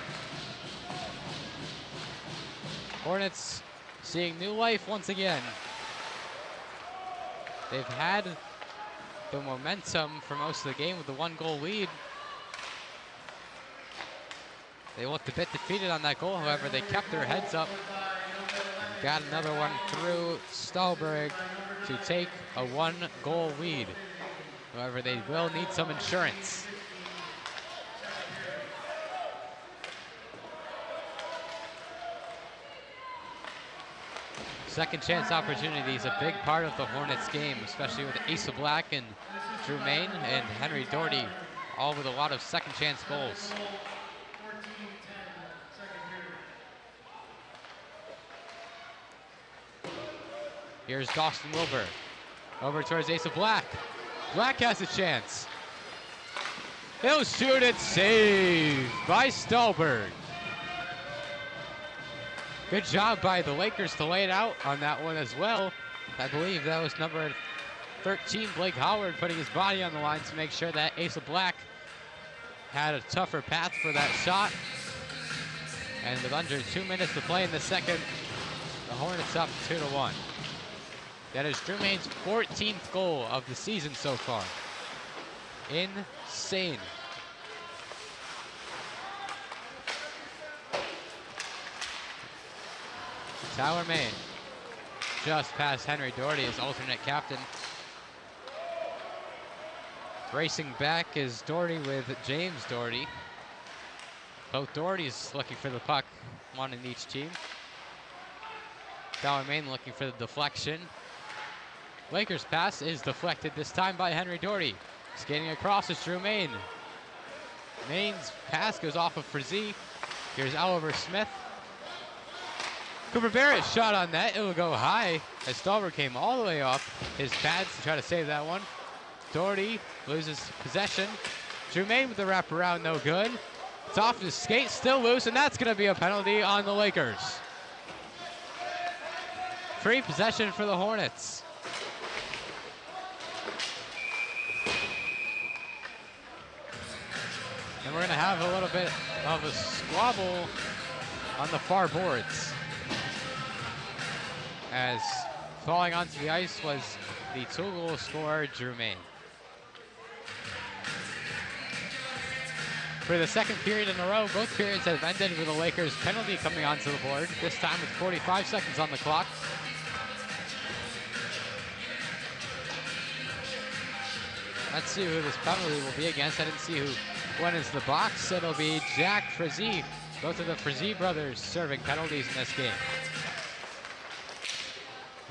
Hornets seeing new life once again. They've had the momentum for most of the game with the 1-goal lead. They looked a bit defeated on that goal, however, they kept their heads up. Got another one through Stahlberg to take a 1-goal lead. However, they will need some insurance. Second chance opportunities, a big part of the Hornets game, especially with Asa Black and Fu-Mei and Henry Doherty, all with a lot of second chance goals. Here's Dawson Wilbur. Over towards Asa Black. Black has a chance. He'll shoot it, saved by Stahlberg. Good job by the Lakers to lay it out on that one as well. I believe that was number 13, Blake Howard, putting his body on the line to make sure that Asa Black had a tougher path for that shot. And with under 2 minutes to play in the second, the Hornets up 2-1. That is Fu-Mei's 14th goal of the season so far. Insane. Tyler Maine just past Henry Doherty as alternate captain. Racing back is Doherty with James Doherty. Both Dohertys looking for the puck, one in each team. Tyler Maine looking for the deflection. Lakers pass is deflected this time by Henry Doherty. Skating across is Fu-Mei. Maine's pass goes off of Frazee. Here's Oliver Smith. Cooper Barrett shot on net. It will go high as Stahlberg came all the way off his pads to try to save that one. Doherty loses possession. Fu-Mei with the wraparound, no good. It's off his skate, still loose, and that's going to be a penalty on the Lakers. Free possession for the Hornets. And we're going to have a little bit of a squabble on the far boards. As falling onto the ice was the 2-goal scorer, Fu-Mei. For the second period in a row, both periods have ended with a Lakers penalty coming onto the board, this time with 45 seconds on the clock. Let's see who this penalty will be against. I didn't see who went into the box. It'll be Jack Frazee. Both of the Frazee brothers serving penalties in this game.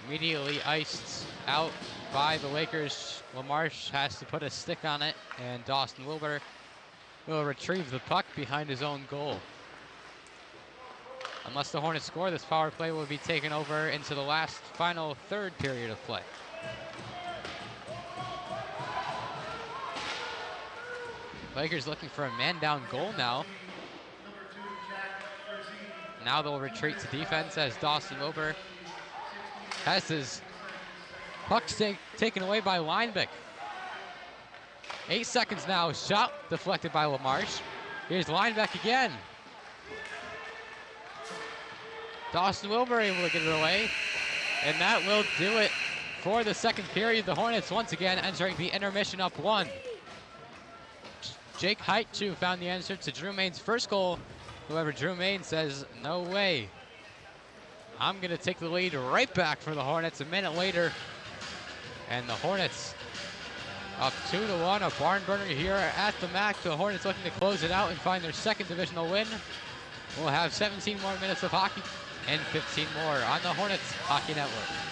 Immediately iced out by the Lakers. LaMarche has to put a stick on it, and Dawson Wilbur will retrieve the puck behind his own goal. Unless the Hornets score, this power play will be taken over into the last final third period of play. Lakers looking for a man-down goal now. Now they'll retreat to defense as Dawson Wilbur has his puck taken away by Linebeck. 8 seconds now, shot deflected by LaMarche. Here's Linebeck again. Dawson Wilbur able to get it away. And that will do it for the second period. The Hornets once again entering the intermission up 1. Jake Heitu found the answer to Fu-Mei's first goal. However, Fu-Mei says, no way. I'm going to take the lead right back for the Hornets a minute later. And the Hornets Up 2-1, a barn burner here at the MACC. The Hornets looking to close it out and find their second divisional win. We'll have 17 more minutes of hockey and 15 more on the Hornets Hockey Network.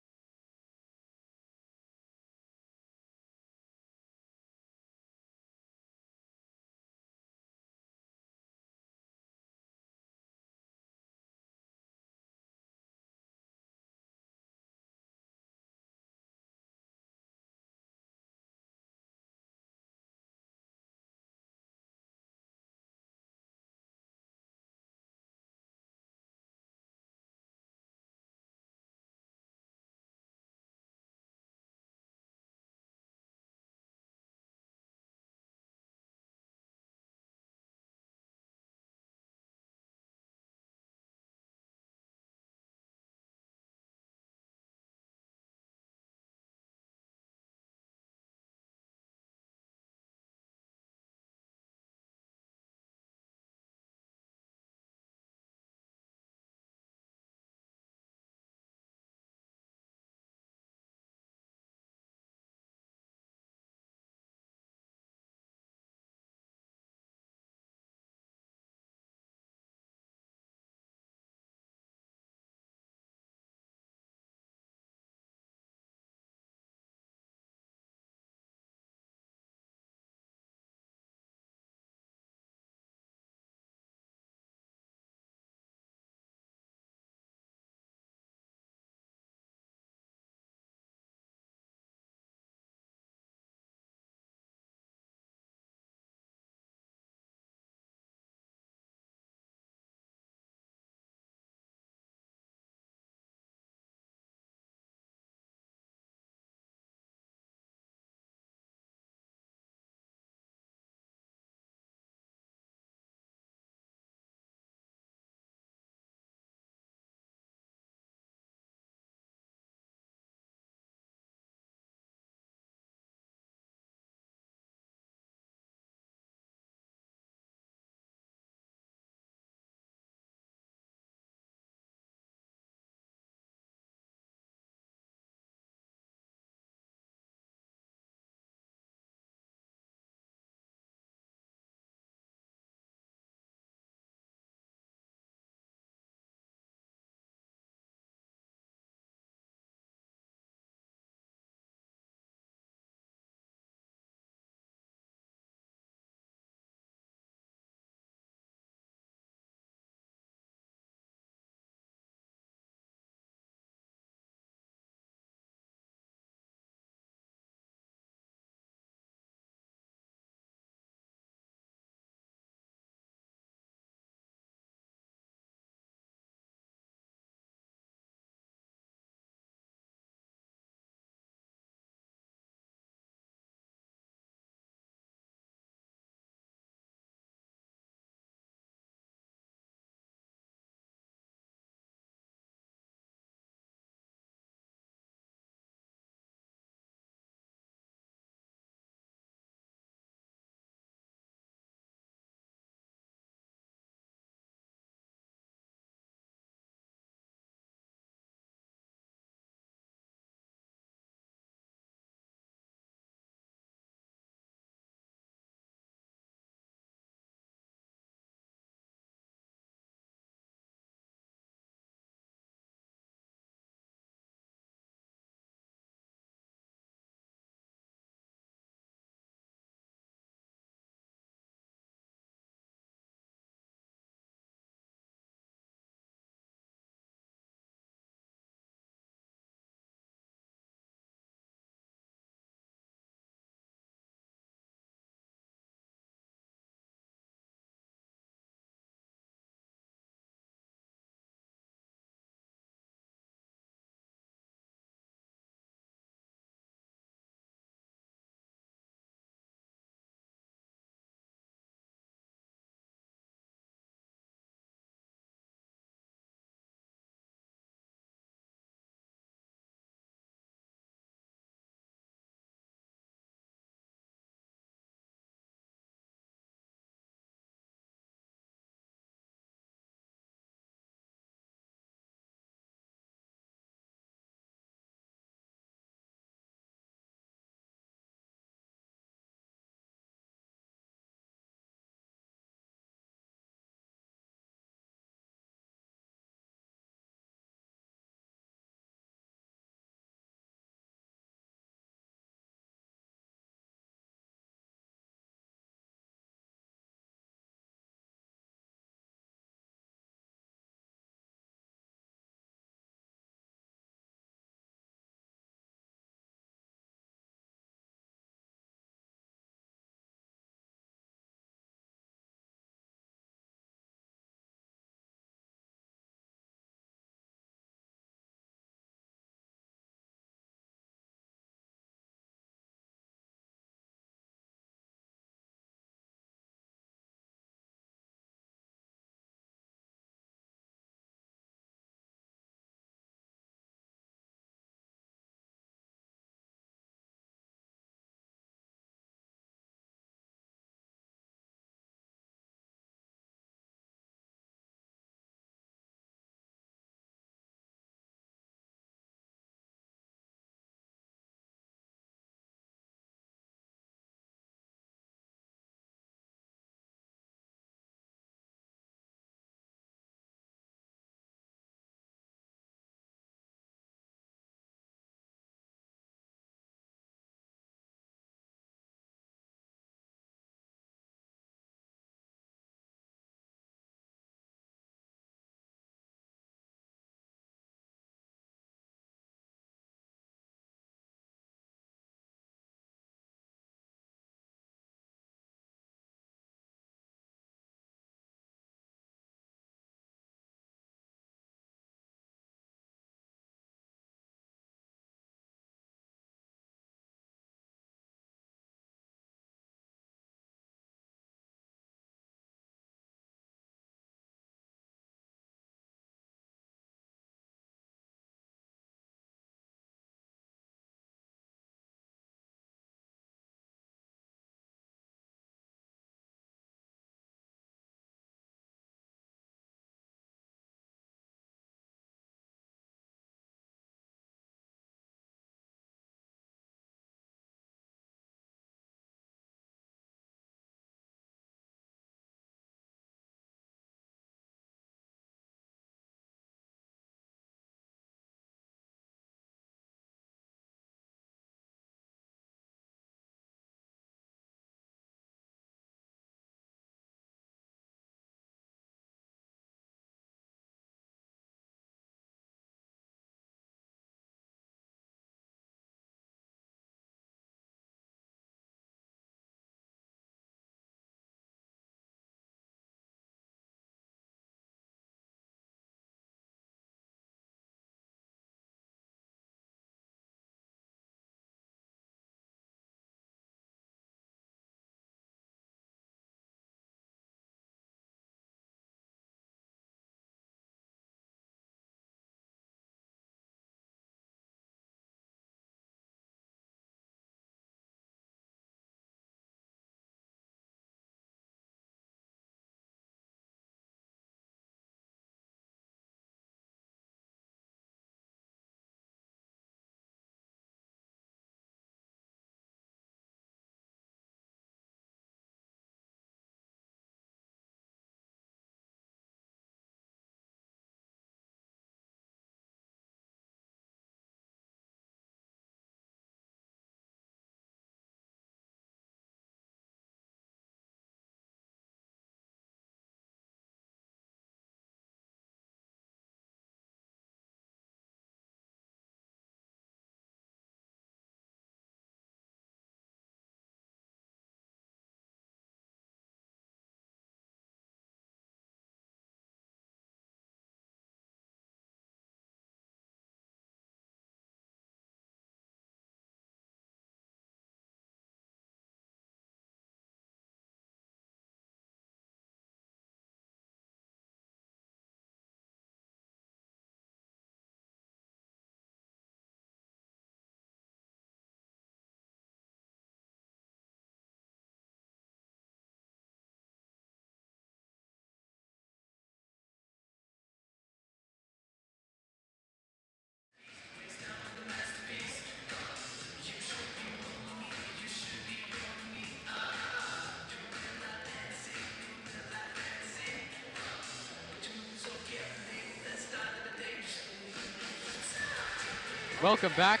Welcome back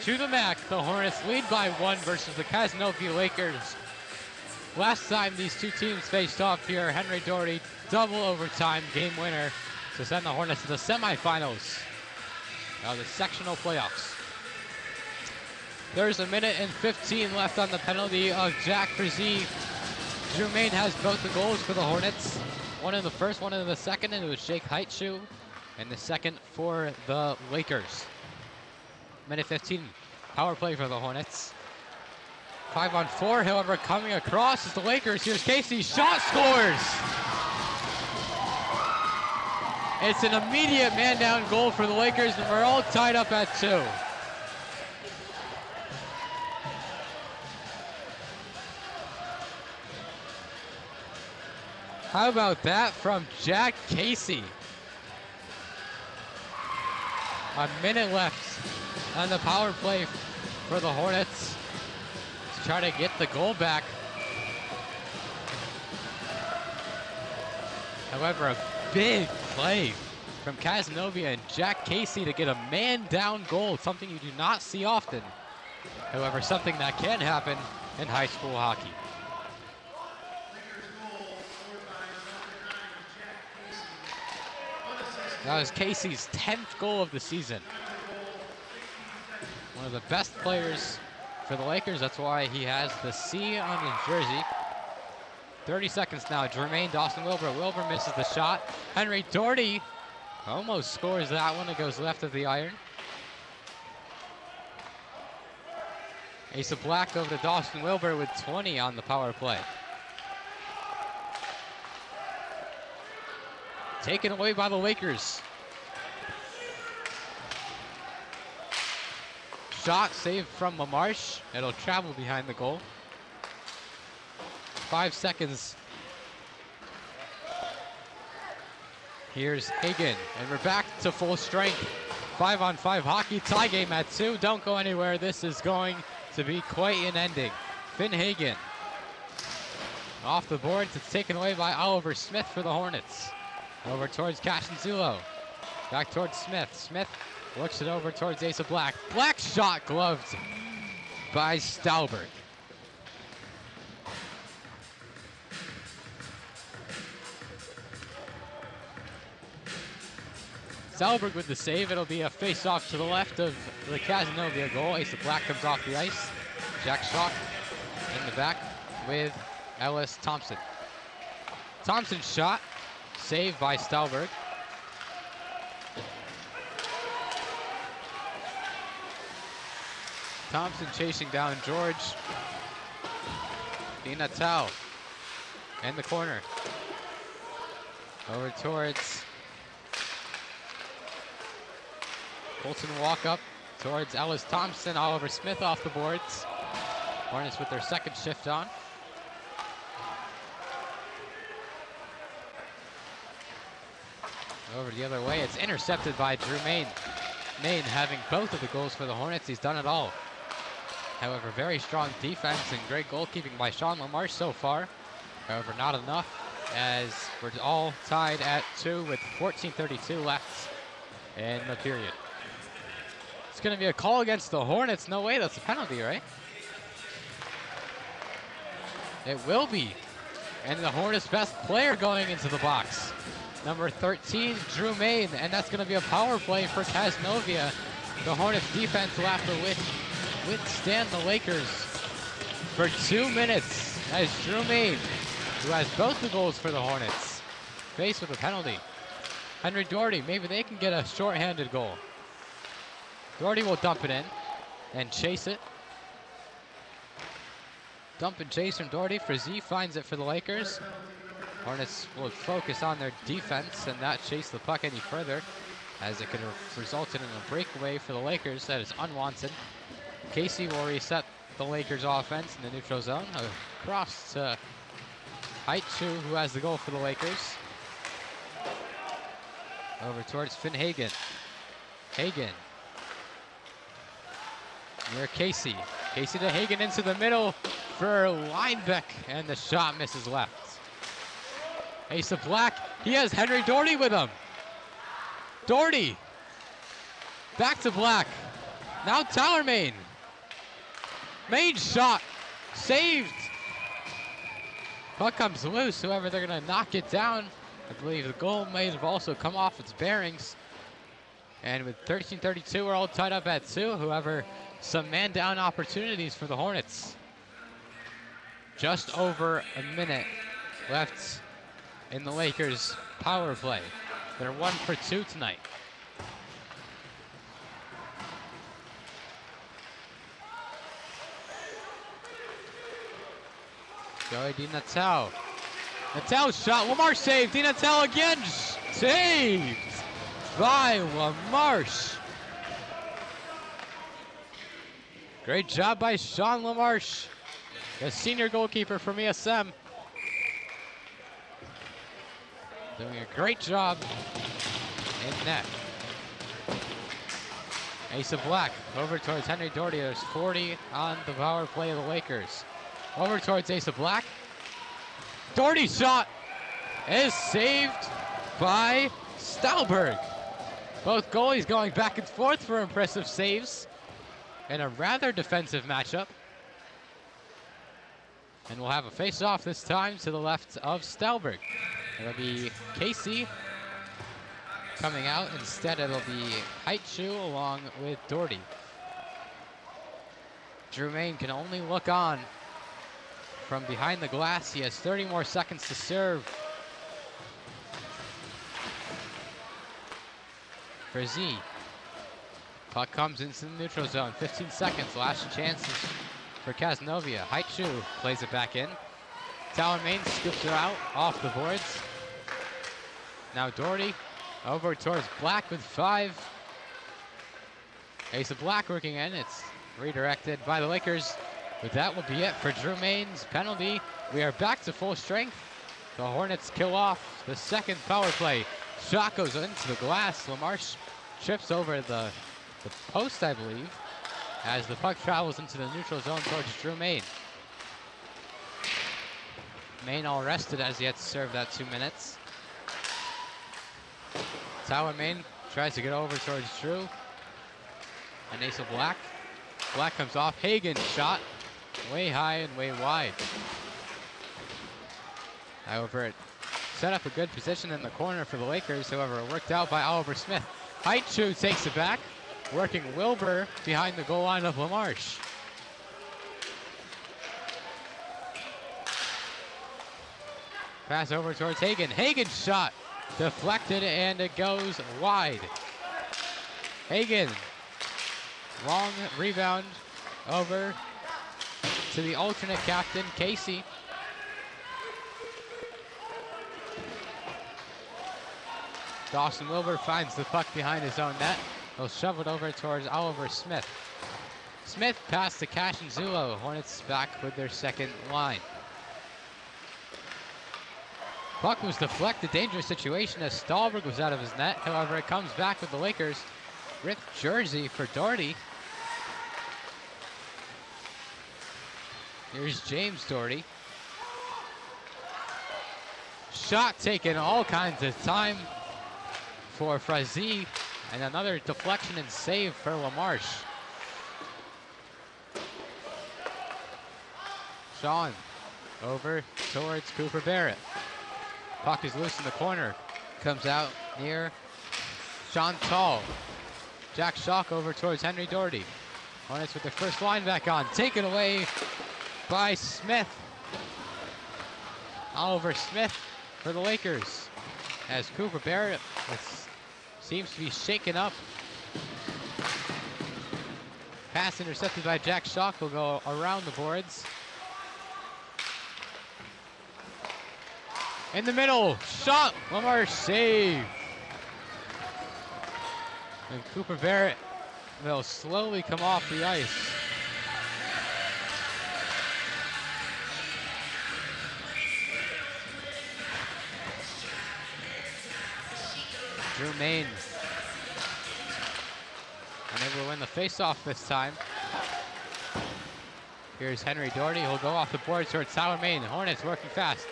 to the MACC. The Hornets lead by 1 versus the Cazenovia Lakers. Last time these two teams faced off here, Henry Doherty double overtime game winner to send the Hornets to the semifinals of the sectional playoffs. There's 1:15 left on the penalty of Jack Frazee. Drew Main has both the goals for the Hornets. One in the first, one in the second, and it was Jake Heitschuh. And the second for the Lakers. 1:15 power play for the Hornets. 5-on-4, however, coming across is the Lakers. Here's Casey, shot scores! It's an immediate man-down goal for the Lakers, and we're all tied up at 2. How about that from Jack Casey? A minute left on the power play for the Hornets to try to get the goal back. However, a big play from Cazenovia and Jack Casey to get a man-down goal, something you do not see often. However, something that can happen in high school hockey. That was Casey's 10th goal of the season. One of the best players for the Lakers. That's why he has the C on his jersey. 30 seconds now. Jermaine, Dawson Wilbur. Wilbur misses the shot. Henry Doherty almost scores that one. It goes left of the iron. Asa Black over to Dawson Wilbur with 20 on the power play. Taken away by the Lakers. Shot saved from LaMarche. It'll travel behind the goal. 5 seconds. Here's Hagen, and we're back to full strength. 5-on-5 hockey, tie game at 2. Don't go anywhere. This is going to be quite an ending. Finn Hagen off the boards. It's taken away by Oliver Smith for the Hornets. Over towards Cashenzulo. Back towards Smith. Smith looks it over towards Asa Black. Black shot gloved by Stalberg. Stalberg with the save. It'll be a face-off to the left of the Cazenovia goal. Asa Black comes off the ice. Jack Schock in the back with Ellis Thompson. Thompson's shot. Saved by Stalberg. Thompson chasing down George. Dina Tao in the corner. Over towards Colton walk up towards Ellis Thompson. Oliver Smith off the boards. Hornets with their second shift on. Over the other way, it's intercepted by Drew Main. Main having both of the goals for the Hornets. He's done it all. However, very strong defense and great goalkeeping by Sean LaMarche so far. However, not enough, as we're all tied at 2 with 14:32 left in the period. It's going to be a call against the Hornets. No way, that's a penalty, right? It will be. And the Hornets' best player going into the box. Number 13, Drew Main, and that's going to be a power play for Cazenovia. The Hornets defense will have to withstand the Lakers for 2 minutes as Drew Main, who has both the goals for the Hornets, faced with a penalty. Henry Doherty, maybe they can get a shorthanded goal. Doherty will dump it in and chase it. Dump and chase from Doherty. Frazee finds it for the Lakers. Hornets will focus on their defense and not chase the puck any further, as it could have resulted in a breakaway for the Lakers that is unwanted. Casey will reset the Lakers offense in the neutral zone. Across to Heitschuh, who has the goal for the Lakers. Over towards Finn Hagen. Hagen. Near Casey. Casey to Hagen into the middle for Linebeck, and the shot misses left. Asa Black, he has Henry Doherty with him. Doherty, back to Black. Now Tower Main. Main shot. Saved. Puck comes loose. However, they're going to knock it down. I believe the goal may have also come off its bearings. And with 13:32, we're all tied up at 2. However, some man-down opportunities for the Hornets. Just over a minute left in the Lakers' power play. They're 1 for 2 tonight. Joey Di Natale. Natale shot. Lamarche saved. Di Natale again. Saved by Lamarche. Great job by Sean Lamarche, the senior goalkeeper from ESM. Doing a great job in net. Asa Black over towards Henry Doherty. There's 40 on the power play of the Lakers. Over towards Asa Black. Doherty's shot is saved by Stalberg. Both goalies going back and forth for impressive saves in a rather defensive matchup. And we'll have a face-off this time to the left of Stalberg. It'll be Casey coming out. Instead, it'll be Haichu along with Doherty. Drew Main can only look on from behind the glass. He has 30 more seconds to serve. For Z. Puck comes into the neutral zone. 15 seconds. Last chances for Cazenovia. Haichu plays it back in. Tower Main scoops it out off the boards. Now Doherty over towards Black with 5. Asa Black working in. It's redirected by the Lakers. But that will be it for Drew Main's penalty. We are back to full strength. The Hornets kill off the second power play. Shot goes into the glass. Lamarche trips over the post, I believe, as the puck travels into the neutral zone towards Drew Main. Main all rested as he had to serve that 2 minutes. Tower Main tries to get over towards Drew. And Asa Black. Black comes off. Hagen shot way high and way wide. However, it set up a good position in the corner for the Lakers. However, it worked out by Oliver Smith. Haichu takes it back, working Wilbur behind the goal line of Lamarche. Pass over towards Hagen. Hagen's shot deflected and it goes wide. Hagen, long rebound over to the alternate captain, Casey. Dawson Wilbur finds the puck behind his own net. He'll shove it over towards Oliver Smith. Smith passed to Cash and Zulo. Hornets back with their second line. Puck was deflected. Dangerous situation as Stalberg was out of his net. However, it comes back with the Lakers. Ripped jersey for Doherty. Here's James Doherty. Shot taken all kinds of time for Frazy, and another deflection and save for Lamarche. Sean over towards Cooper Barrett. Puck is loose in the corner. Comes out near Sean Tall. Jack Schock over towards Henry Doherty. Hornets with their first line back on. Taken away by Smith. Oliver Smith for the Lakers. As Cooper Barrett seems to be shaken up. Pass intercepted by Jack Schock will go around the boards. In the middle, shot, Lamarche save. And Cooper Barrett will slowly come off the ice. Drew Main unable to win the face-off this time. Here's Henry Doherty. He'll go off the board towards Tower Main. Hornets working fast.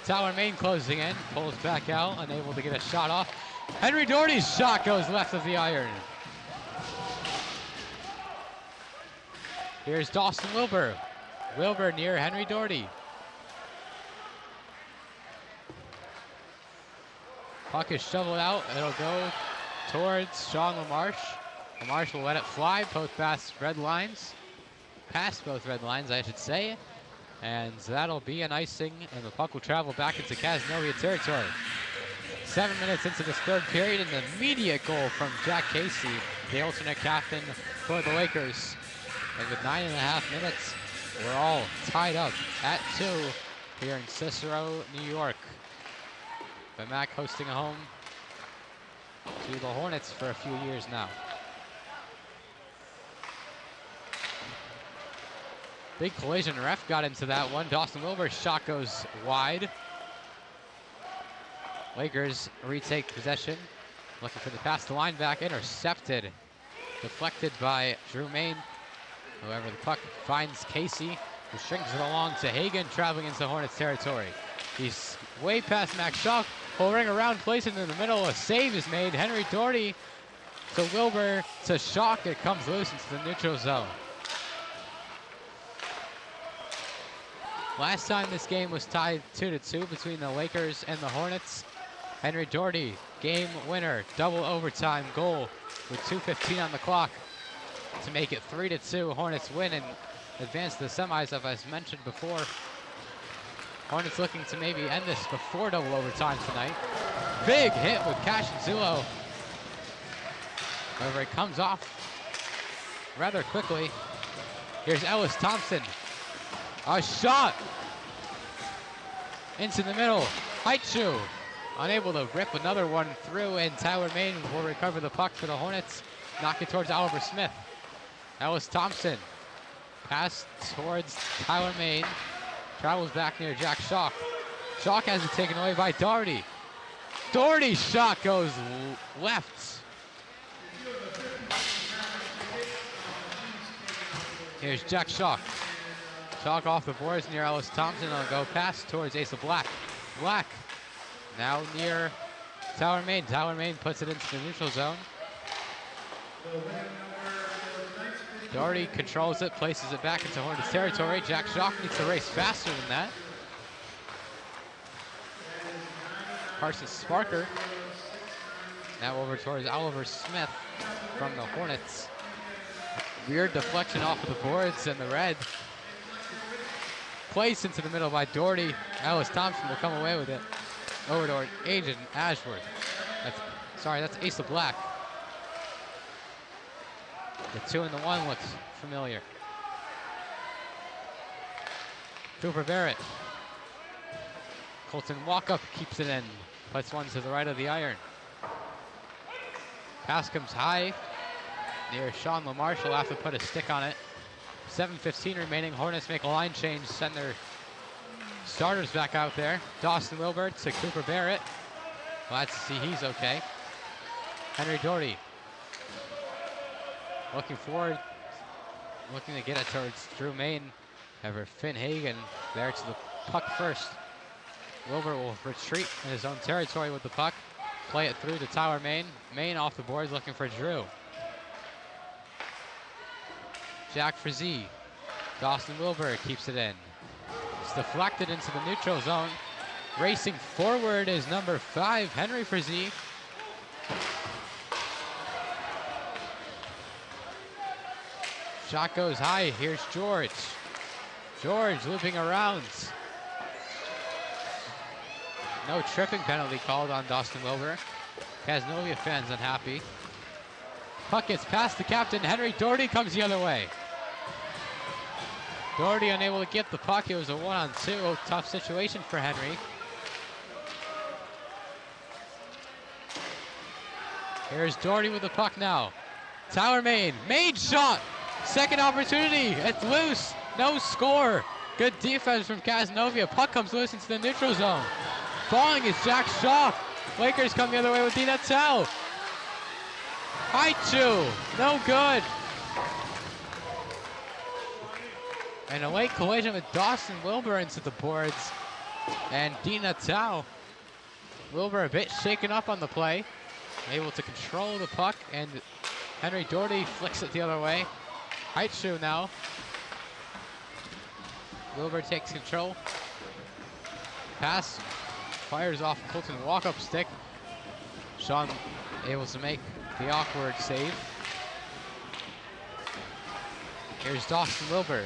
Tower Main closing in, pulls back out, unable to get a shot off. Henry Doherty's shot goes left of the iron. Here's Dawson Wilbur. Wilbur near Henry Doherty. Puck is shoveled out. It'll go towards Sean LaMarche. LaMarche will let it fly. Both past red lines. Past both red lines, I should say. And that'll be an icing, and the puck will travel back into Cazenovia territory. 7 minutes into this third period, and the immediate goal from Jack Casey, the alternate captain for the Lakers. And with 9.5 minutes, we're all tied up at 2 here in Cicero, New York. The MACC hosting a home to the Hornets for a few years now. Big collision, ref got into that one. Dawson Wilbur's shot goes wide. Lakers retake possession. Looking for the pass to line back, intercepted. Deflected by Drew Main. However, the puck finds Casey, who shrinks it along to Hagan, traveling into Hornets territory. He's way past Max Schock, will ring around, place it in the middle. A save is made. Henry Doherty to Wilbur to Schock. It comes loose into the neutral zone. Last time this game was tied 2-2 between the Lakers and the Hornets. Henry Doherty, game winner, double overtime goal with 2:15 on the clock to make it 3-2. Hornets win and advance to the semis, as mentioned before. Hornets looking to maybe end this before double overtime tonight. Big hit with Cazenovia. However, it comes off rather quickly. Here's Ellis Thompson. A shot into the middle. Haichu unable to rip another one through, and Tyler Main will recover the puck for the Hornets. Knock it towards Oliver Smith. Ellis Thompson. Pass towards Tyler Main. Travels back near Jack Schock. Schock has it taken away by Doherty. Doherty's shot goes left. Here's Jack Schock. Schock off the boards near Ellis Thompson. I'll go pass towards Asa Black. Black now near Tyler Main. Tyler Main puts it into the neutral zone. Doherty controls it, places it back into Hornets territory. Jack Schock needs to race faster than that. Carson Sparker now over towards Oliver Smith from the Hornets. Weird deflection off of the boards, and the red placed into the middle by Doherty. Ellis Thompson will come away with it. Over to Aiden Ashworth. That's Asa Black. The 2 and the 1 looks familiar. Cooper Barrett. Colton Walkup keeps it in. Puts one to the right of the iron. Pass comes high near Sean LaMarche. Will have to put a stick on it. 7:15 remaining. Hornets make a line change. Send their starters back out there. Dawson Wilbur to Cooper Barrett. Glad to see he's okay. Henry Doherty. Looking forward. Looking to get it towards Drew Main. However, Finn Hagan there to the puck first. Wilbur will retreat in his own territory with the puck. Play it through to Tyler Main. Main off the boards looking for Drew. Jack Frazee. Dawson Wilbur keeps it in. It's deflected into the neutral zone. Racing forward is number 5, Henry Frazee. Shot goes high. Here's George. George looping around. No tripping penalty called on Dawson Wilbur. Cazenovia fans unhappy. Puck gets past the captain. Henry Doherty comes the other way. Doherty unable to get the puck. It was a 1-on-2. Tough situation for Henry. Here's Doherty with the puck now. Tyler Main. Main shot. Second opportunity. It's loose. No score. Good defense from Cazenovia. Puck comes loose into the neutral zone. Falling is Jack Schock. Lakers come the other way with Di Natale. Haichu. No good. And a late collision with Dawson Wilbur into the boards. And Di Natale. Wilbur a bit shaken up on the play. Able to control the puck. And Henry Doherty flicks it the other way. Haichu now Wilbur takes control. Pass. Fires off Colton walk-up stick. Sean able to make the awkward save. Here's Dawson Wilbur.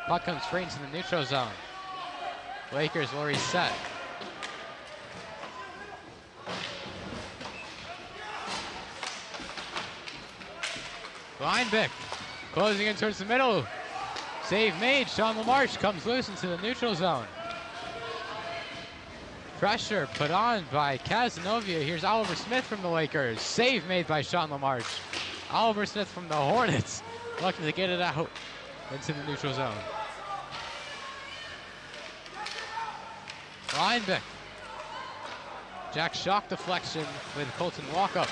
Puck comes free into the neutral zone. Lakers will reset. Linebeck closing in towards the middle. Save made. Sean LaMarche comes loose into the neutral zone. Pressure put on by Cazenovia. Here's Oliver Smith from the Lakers. Save made by Sean LaMarche. Oliver Smith from the Hornets looking to get it out into the neutral zone. Linebeck. Jack shock deflection with Colton walk-up.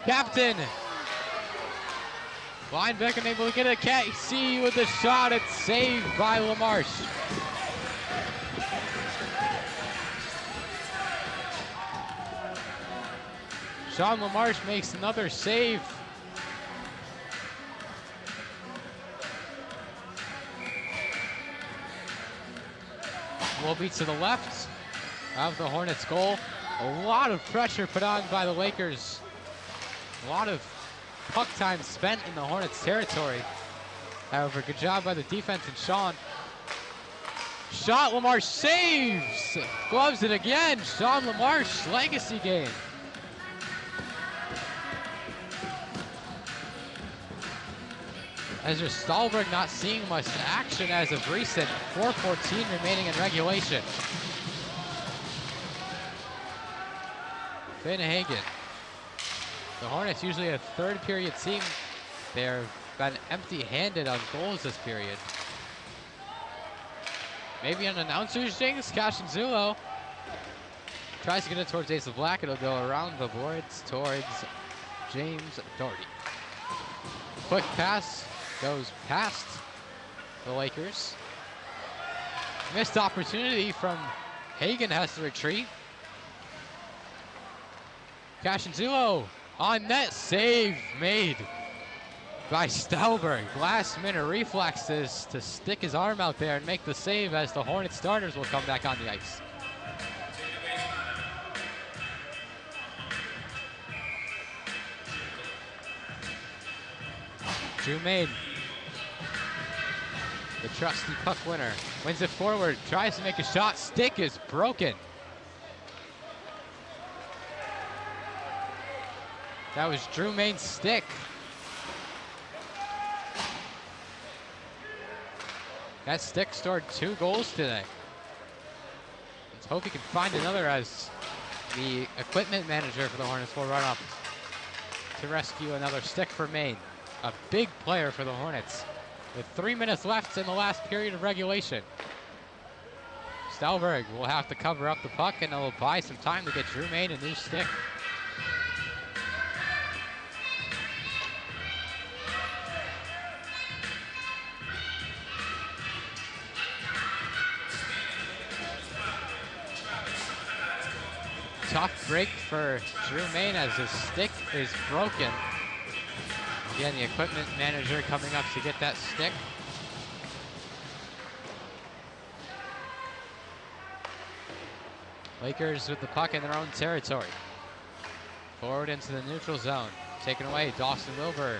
Captain. Linebeck unable to get it. KC with the shot. It's saved by LaMarche. Sean LaMarche makes another save. Will be to the left of the Hornets goal. A lot of pressure put on by the Lakers. A lot of puck time spent in the Hornets territory. However, good job by the defense and Sean. Shot, LaMarche saves! Gloves it again. Sean LaMarche, legacy game. Ezra Stahlberg not seeing much action as of recent. 4:14 remaining in regulation. Finn Hagen. The Hornets usually a third period team. They've been empty-handed on goals this period. Maybe an announcer's jinx. Cazenovia tries to get it towards Ace of Black. It'll go around the boards towards James Doherty. Quick pass goes past the Lakers. Missed opportunity from Hagen, has to retreat. Cazenovia on net, save made by Stahlberg. Last minute reflexes to stick his arm out there and make the save as the Hornet starters will come back on the ice. Fu-Mei, the trusty puck winner, wins it forward, tries to make a shot, stick is broken. That was Drew Main's stick. That stick scored 2 goals today. Let's hope he can find another as the equipment manager for the Hornets will run up to rescue another stick for Maine. A big player for the Hornets with 3 minutes left in the last period of regulation. Stahlberg will have to cover up the puck and it'll buy some time to get Drew Maine a new stick. Tough break for Drew Maine as his stick is broken. Again, the equipment manager coming up to get that stick. Lakers with the puck in their own territory. Forward into the neutral zone. Taken away, Dawson Wilbur.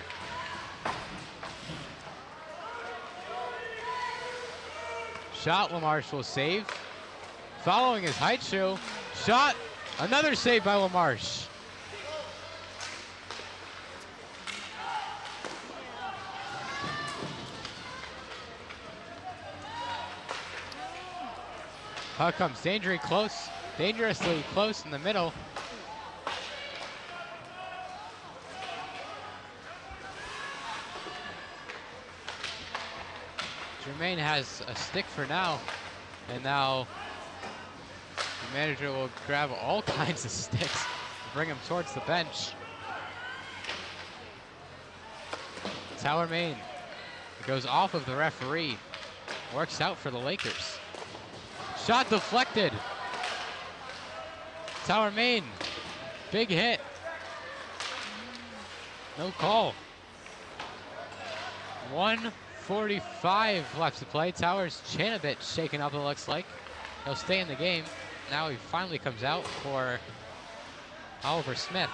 Shot, LaMarche will save. Following his height shoe. Shot, another save by LaMarche. Puck comes dangerously close in the middle. Jermaine has a stick for now, and now the manager will grab all kinds of sticks and bring him towards the bench. Tower Maine. It goes off of the referee. Works out for the Lakers. Shot deflected. Tower Maine. Big hit. No call. 2:45 left to play. Towers chin a bit shaken up, it looks like. He'll stay in the game. Now he finally comes out for Oliver Smith.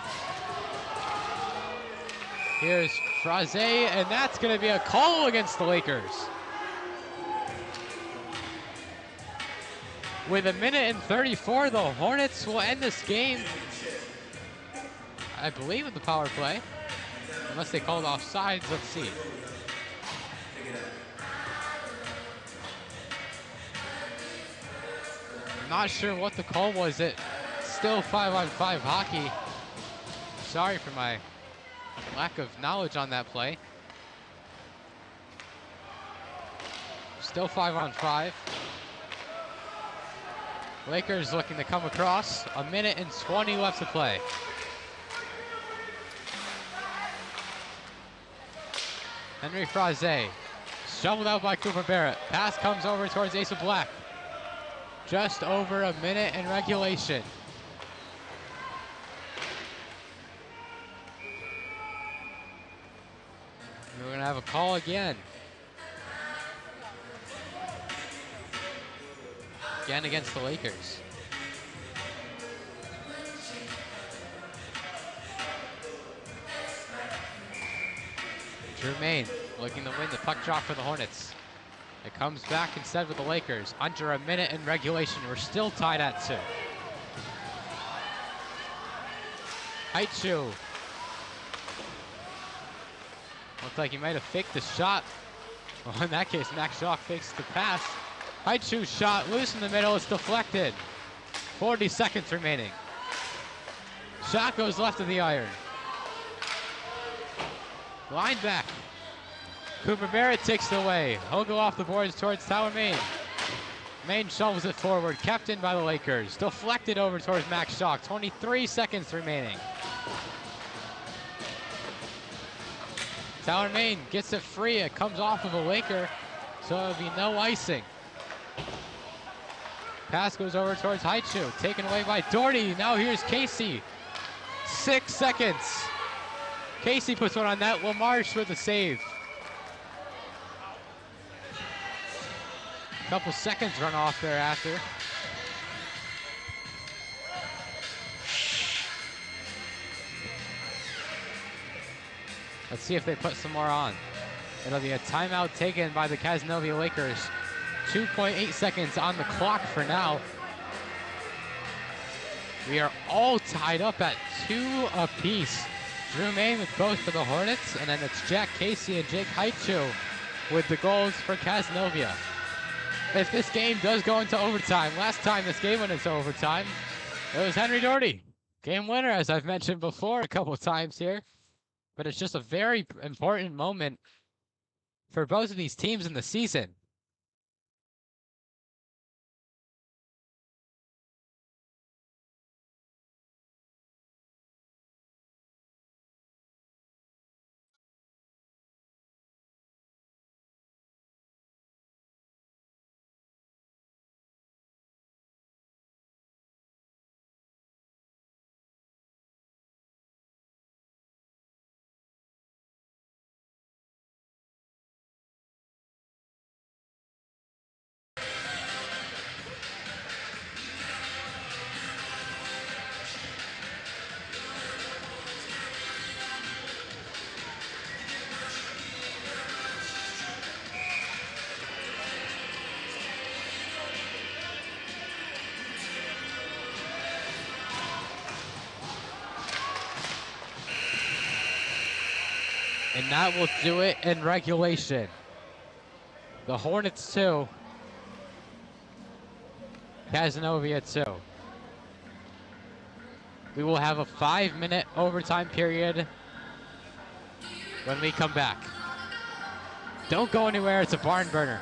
Here's Fraze, and that's going to be a call against the Lakers. With 1:34, the Hornets will end this game, I believe, with the power play. Unless they called offsides, let's see. I'm not sure what the call was. It's still 5-on-5 hockey. Sorry for my lack of knowledge on that play. Still 5-on-5. Lakers looking to come across. 1:20 left to play. Henry Fraze, shoveled out by Cooper Barrett. Pass comes over towards Asa Black. Just over a minute in regulation. We're gonna have a call again. Again against the Lakers. Drew Main looking to win the puck drop for the Hornets. It comes back instead with the Lakers. Under a minute in regulation. We're still tied at 2. Haichu. Looks like he might have faked the shot. Well, in that case, Max Schock fakes the pass. Haichu's shot loose in the middle. It's deflected. 40 seconds remaining. Shot goes left of the iron. Line back. Cooper Barrett takes it away. He'll go off the boards towards Tower Main. Main shovels it forward. Kept in by the Lakers. Deflected over towards Max Schock. 23 seconds remaining. Tower Main gets it free. It comes off of a Laker, so it'll be no icing. Pass goes over towards Haichu. Taken away by Doherty. Now here's Casey. 6 seconds. Casey puts one on net. LaMarche with the save. Couple seconds run off thereafter. Let's see if they put some more on. It'll be a timeout taken by the Cazenovia Lakers. 2.8 seconds on the clock for now. We are all tied up at 2 apiece. Drew Main with both for the Hornets, and then it's Jack Casey and Jake Haichu with the goals for Cazenovia. If this game does go into overtime, last time this game went into overtime, it was Henry Doherty. Game winner, as I've mentioned before a couple of times here. But it's just a very important moment for both of these teams in the season. And that will do it in regulation. The Hornets 2. Cazenovia 2. We will have a 5-minute overtime period when we come back. Don't go anywhere, it's a barn burner.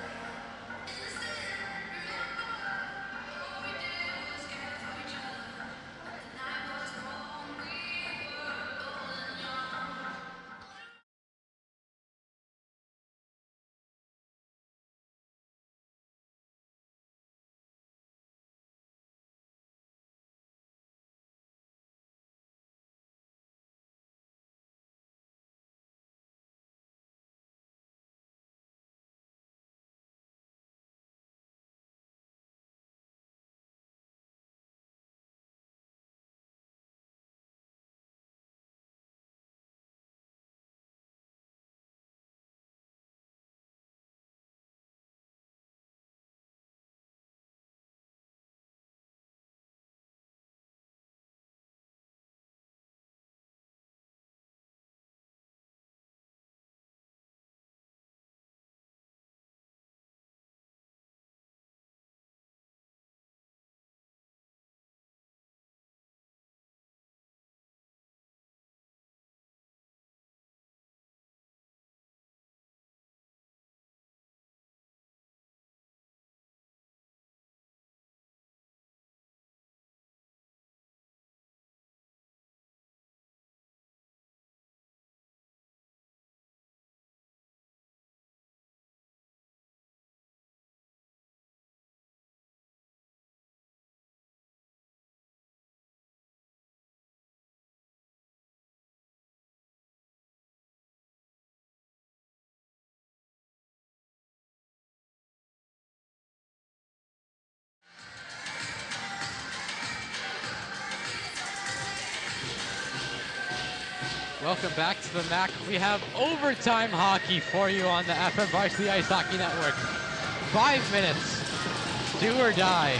Welcome back to the MACC. We have overtime hockey for you on the FM Varsity Ice Hockey Network. 5 minutes, do or die.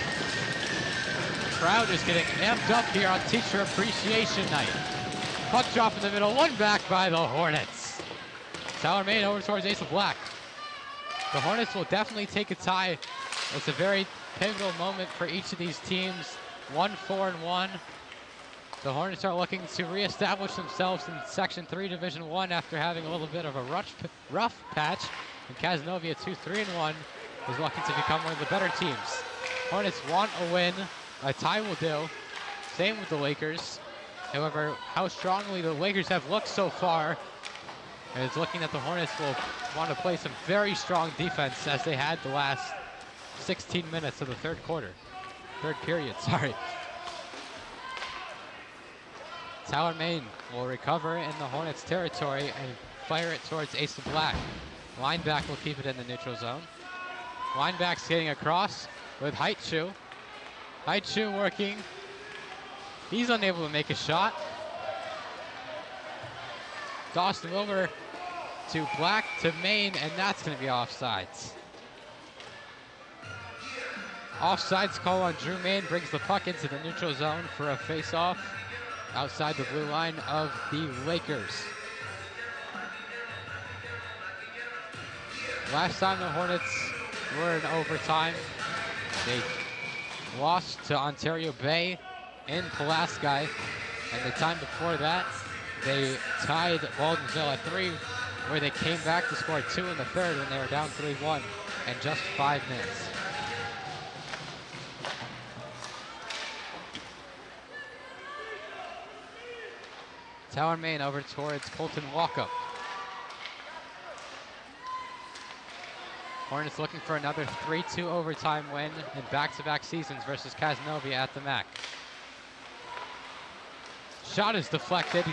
Crowd is getting amped up here on Teacher Appreciation Night. Puck drop in the middle, one back by the Hornets. Tyler Main over towards Ace of Black. The Hornets will definitely take a tie. It's a very pivotal moment for each of these teams. 1-4-1. The Hornets are looking to reestablish themselves in Section 3 Division 1 after having a little bit of a rough patch. And Cazenovia 2-3-1 is looking to become one of the better teams. Hornets want a win. A tie will do. Same with the Lakers. However, how strongly the Lakers have looked so far, it's looking that the Hornets will want to play some very strong defense as they had the last 16 minutes of the third period, sorry. Tyler Main will recover in the Hornets territory and fire it towards Ace of Black. Lineback will keep it in the neutral zone. Lineback's getting across with Haichu. Haichu working. He's unable to make a shot. Tossed him over to Black to Main, and that's going to be offsides. Offsides call on Drew Main, brings the puck into the neutral zone for a face-off outside the blue line of the Lakers. Last time the Hornets were in overtime, they lost to Ontario Bay in Pulaski, and the time before that, they tied Waldenville at 3, where they came back to score 2 in the third when they were down 3-1 in just 5 minutes. Tower Main over towards Colton Walkup. Hornets looking for another 3-2 overtime win in back-to-back seasons versus Cazenovia at the MACC. Shot is deflected.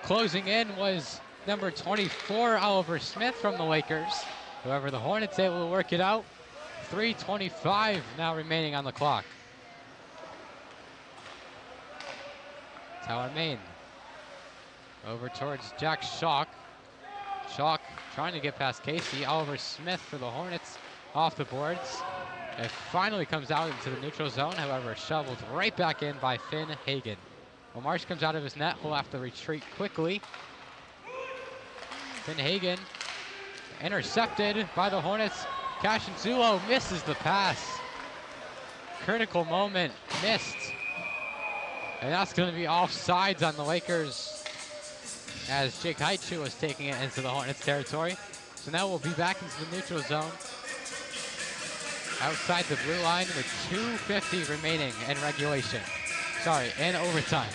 Closing in was number 24, Oliver Smith from the Lakers. However, the Hornets able to work it out. 3:25 now remaining on the clock. Tower Main over towards Jack Schock. Schock trying to get past Casey. Oliver Smith for the Hornets off the boards. It finally comes out into the neutral zone, however, shoveled right back in by Finn Hagen. When Marsh comes out of his net, he'll have to retreat quickly. Finn Hagen intercepted by the Hornets. Cashinzulo misses the pass. Critical moment, missed. And that's going to be offsides on the Lakers as Jake Haichu was taking it into the Hornets territory. So now we'll be back into the neutral zone outside the blue line with 2:50 remaining in regulation. Sorry, in overtime.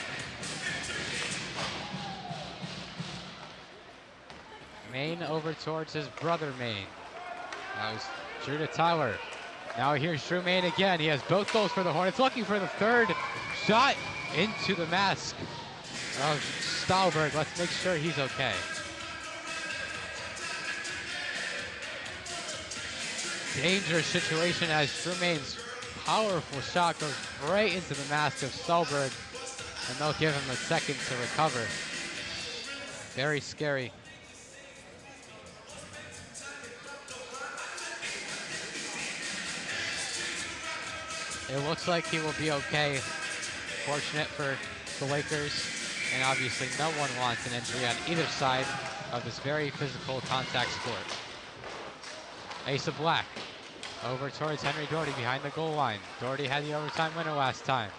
Main over towards his brother Main. That was Drew to Tyler. Now here's Drew Main again. He has both goals for the Hornets. Looking for the third shot into the mask of Stahlberg. Let's make sure he's okay. Dangerous situation as Drew Main's powerful shot goes right into the mask of Stahlberg, and they'll give him a second to recover. Very scary. It looks like he will be okay. Fortunate for the Lakers, and obviously no one wants an injury on either side of this very physical contact sport. Ace of Black over towards Henry Doherty behind the goal line. Doherty had the overtime winner last time.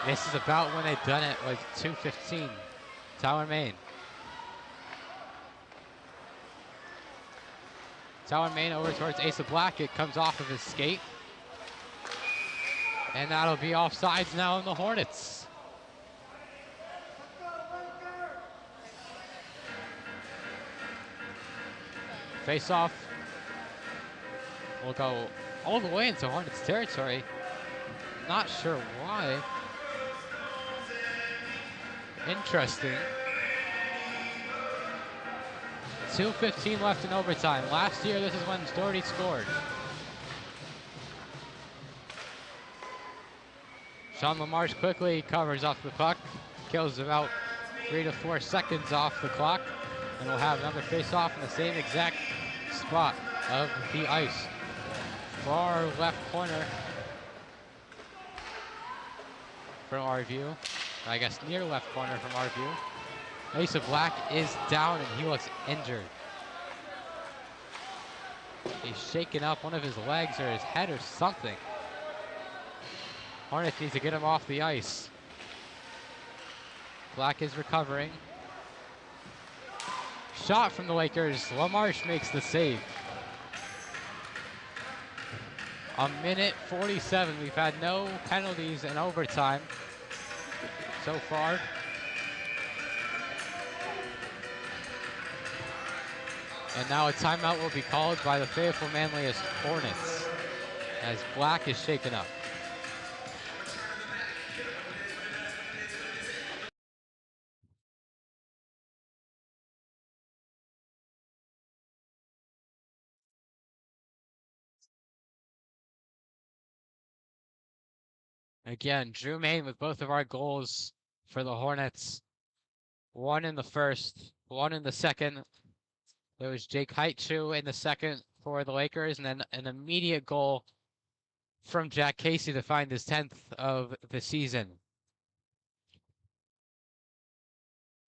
This is about when they've done it with 2:15. Tower Main. Tower Main over towards Ace of Black. It comes off of his skate. And that'll be offsides now on the Hornets. Face-off will go all the way into Hornets territory. Not sure why. Interesting. 2:15 left in overtime. Last year, this is when Doherty scored. Sean LaMarche quickly covers off the puck, kills about 3 to 4 seconds off the clock, and we'll have another face-off in the same exact spot of the ice. Far left corner from our view. I guess near left corner from our view. Ace of Black is down and he looks injured. He's shaking up one of his legs or his head or something. Hornets needs to get him off the ice. Black is recovering. Shot from the Lakers. LaMarche makes the save. A minute 47. We've had no penalties in overtime so far. And now a timeout will be called by the Fayetteville-Manlius Hornets as Black is shaken up. Again, Drew Main with both of our goals for the Hornets. One in the first, one in the second. There was Jake Heichu in the second for the Lakers, and then an immediate goal from Jack Casey to find his 10th of the season.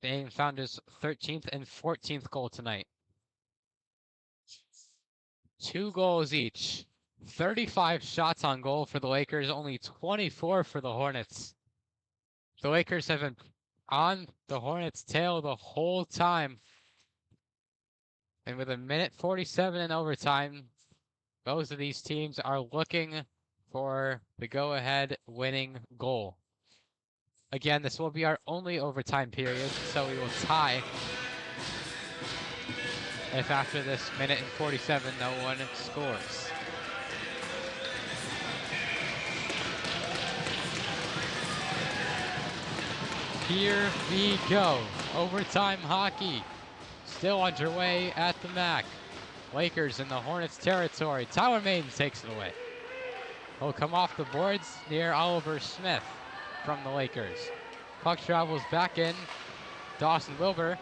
Dane found his 13th and 14th goal tonight. 2 goals each. 35 shots on goal for the Lakers, only 24 for the Hornets. The Lakers have been on the Hornets' tail the whole time. And with a minute 47 in overtime, both of these teams are looking for the go-ahead winning goal. Again, this will be our only overtime period, so we will tie if after this minute and 47 no one scores. Here we go. Overtime hockey still underway at the MACC. Lakers in the Hornets territory. Tyler Maiden takes it away. He'll come off the boards near Oliver Smith from the Lakers. Puck travels back in. Dawson Wilbur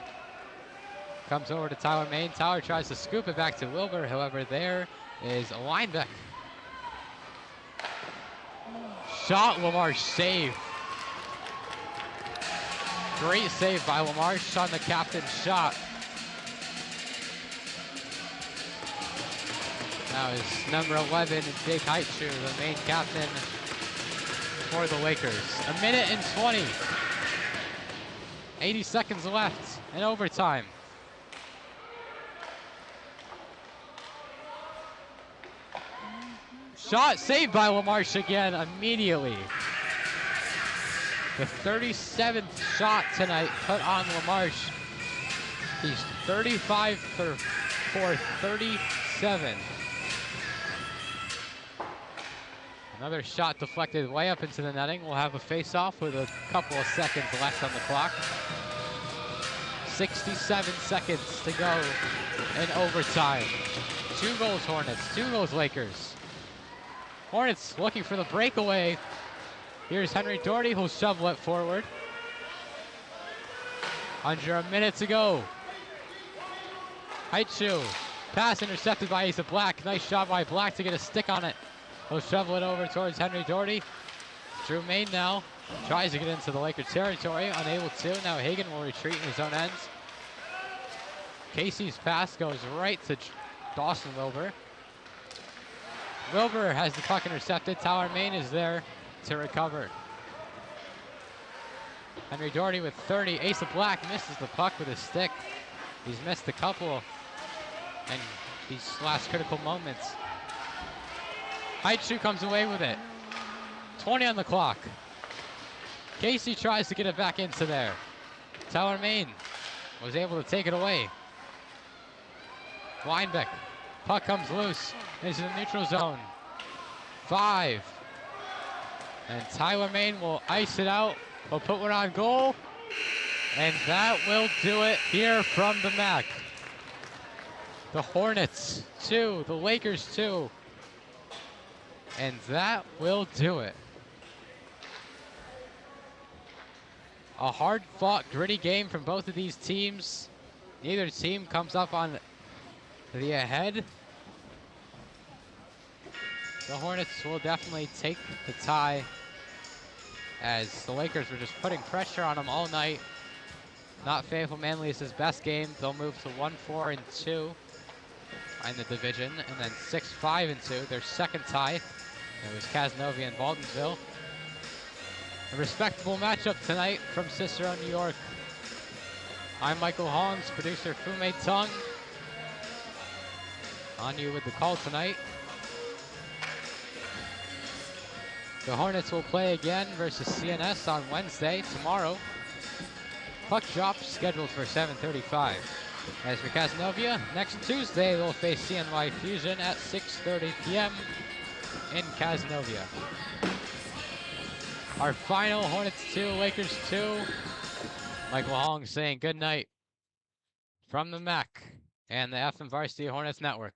comes over to Tyler Maiden. Tyler tries to scoop it back to Wilbur. However, there is Linebeck. Shot, LaMarche save. Great save by LaMarche on the captain's shot. Now is number 11, Jake Heichu, the main captain for the Lakers. A minute and 20. 80 seconds left in overtime. Shot saved by LaMarche again immediately. The 37th shot tonight put on LaMarche. He's 35 for 37. Another shot deflected way up into the netting. We'll have a face-off with a couple of seconds left on the clock. 67 seconds to go in overtime. 2 goals Hornets, 2 goals Lakers. Hornets looking for the breakaway. Here's Henry Doherty, who'll shovel it forward. Under a minute to go. Heichu, pass intercepted by Ace of Black. Nice shot by Black to get a stick on it. He'll shovel it over towards Henry Doherty. Drew Main now tries to get into the Laker territory, unable to. Now Hagan will retreat in his own ends. Casey's pass goes right to Dawson Wilbur. Wilbur has the puck intercepted. Tyler Main is there to recover. Henry Doherty with 30. Ace of Black misses the puck with his stick. He's missed a couple in these last critical moments. Heichu comes away with it. 20 on the clock. Casey tries to get it back into there. Tyler Main was able to take it away. Linebeck. Puck comes loose into the neutral zone. 5. And Tyler Main will ice it out. Will put one on goal. And that will do it here from the MACC. The Hornets 2, the Lakers 2. And that will do it. A hard-fought, gritty game from both of these teams. Neither team comes up on the ahead. The Hornets will definitely take the tie, as the Lakers were just putting pressure on them all night. Not Fayetteville-Manlius' best game. They'll move to 1-4-2 in the division, and then 6-5-2, their second tie. It was Cazenovia and Baldwinsville. A respectable matchup tonight from Cicero, New York. I'm Michael Holmes, producer Fu-Mei Tung. On you with the call tonight. The Hornets will play again versus CNS on Wednesday, tomorrow. Puck drop scheduled for 7:35. As for Cazenovia, next Tuesday they'll face CNY Fusion at 6:30 p.m. in Cazenovia. Our final, Hornets 2, Lakers 2. Michael Hong saying good night from the MACC and the FM Varsity Hornets Network.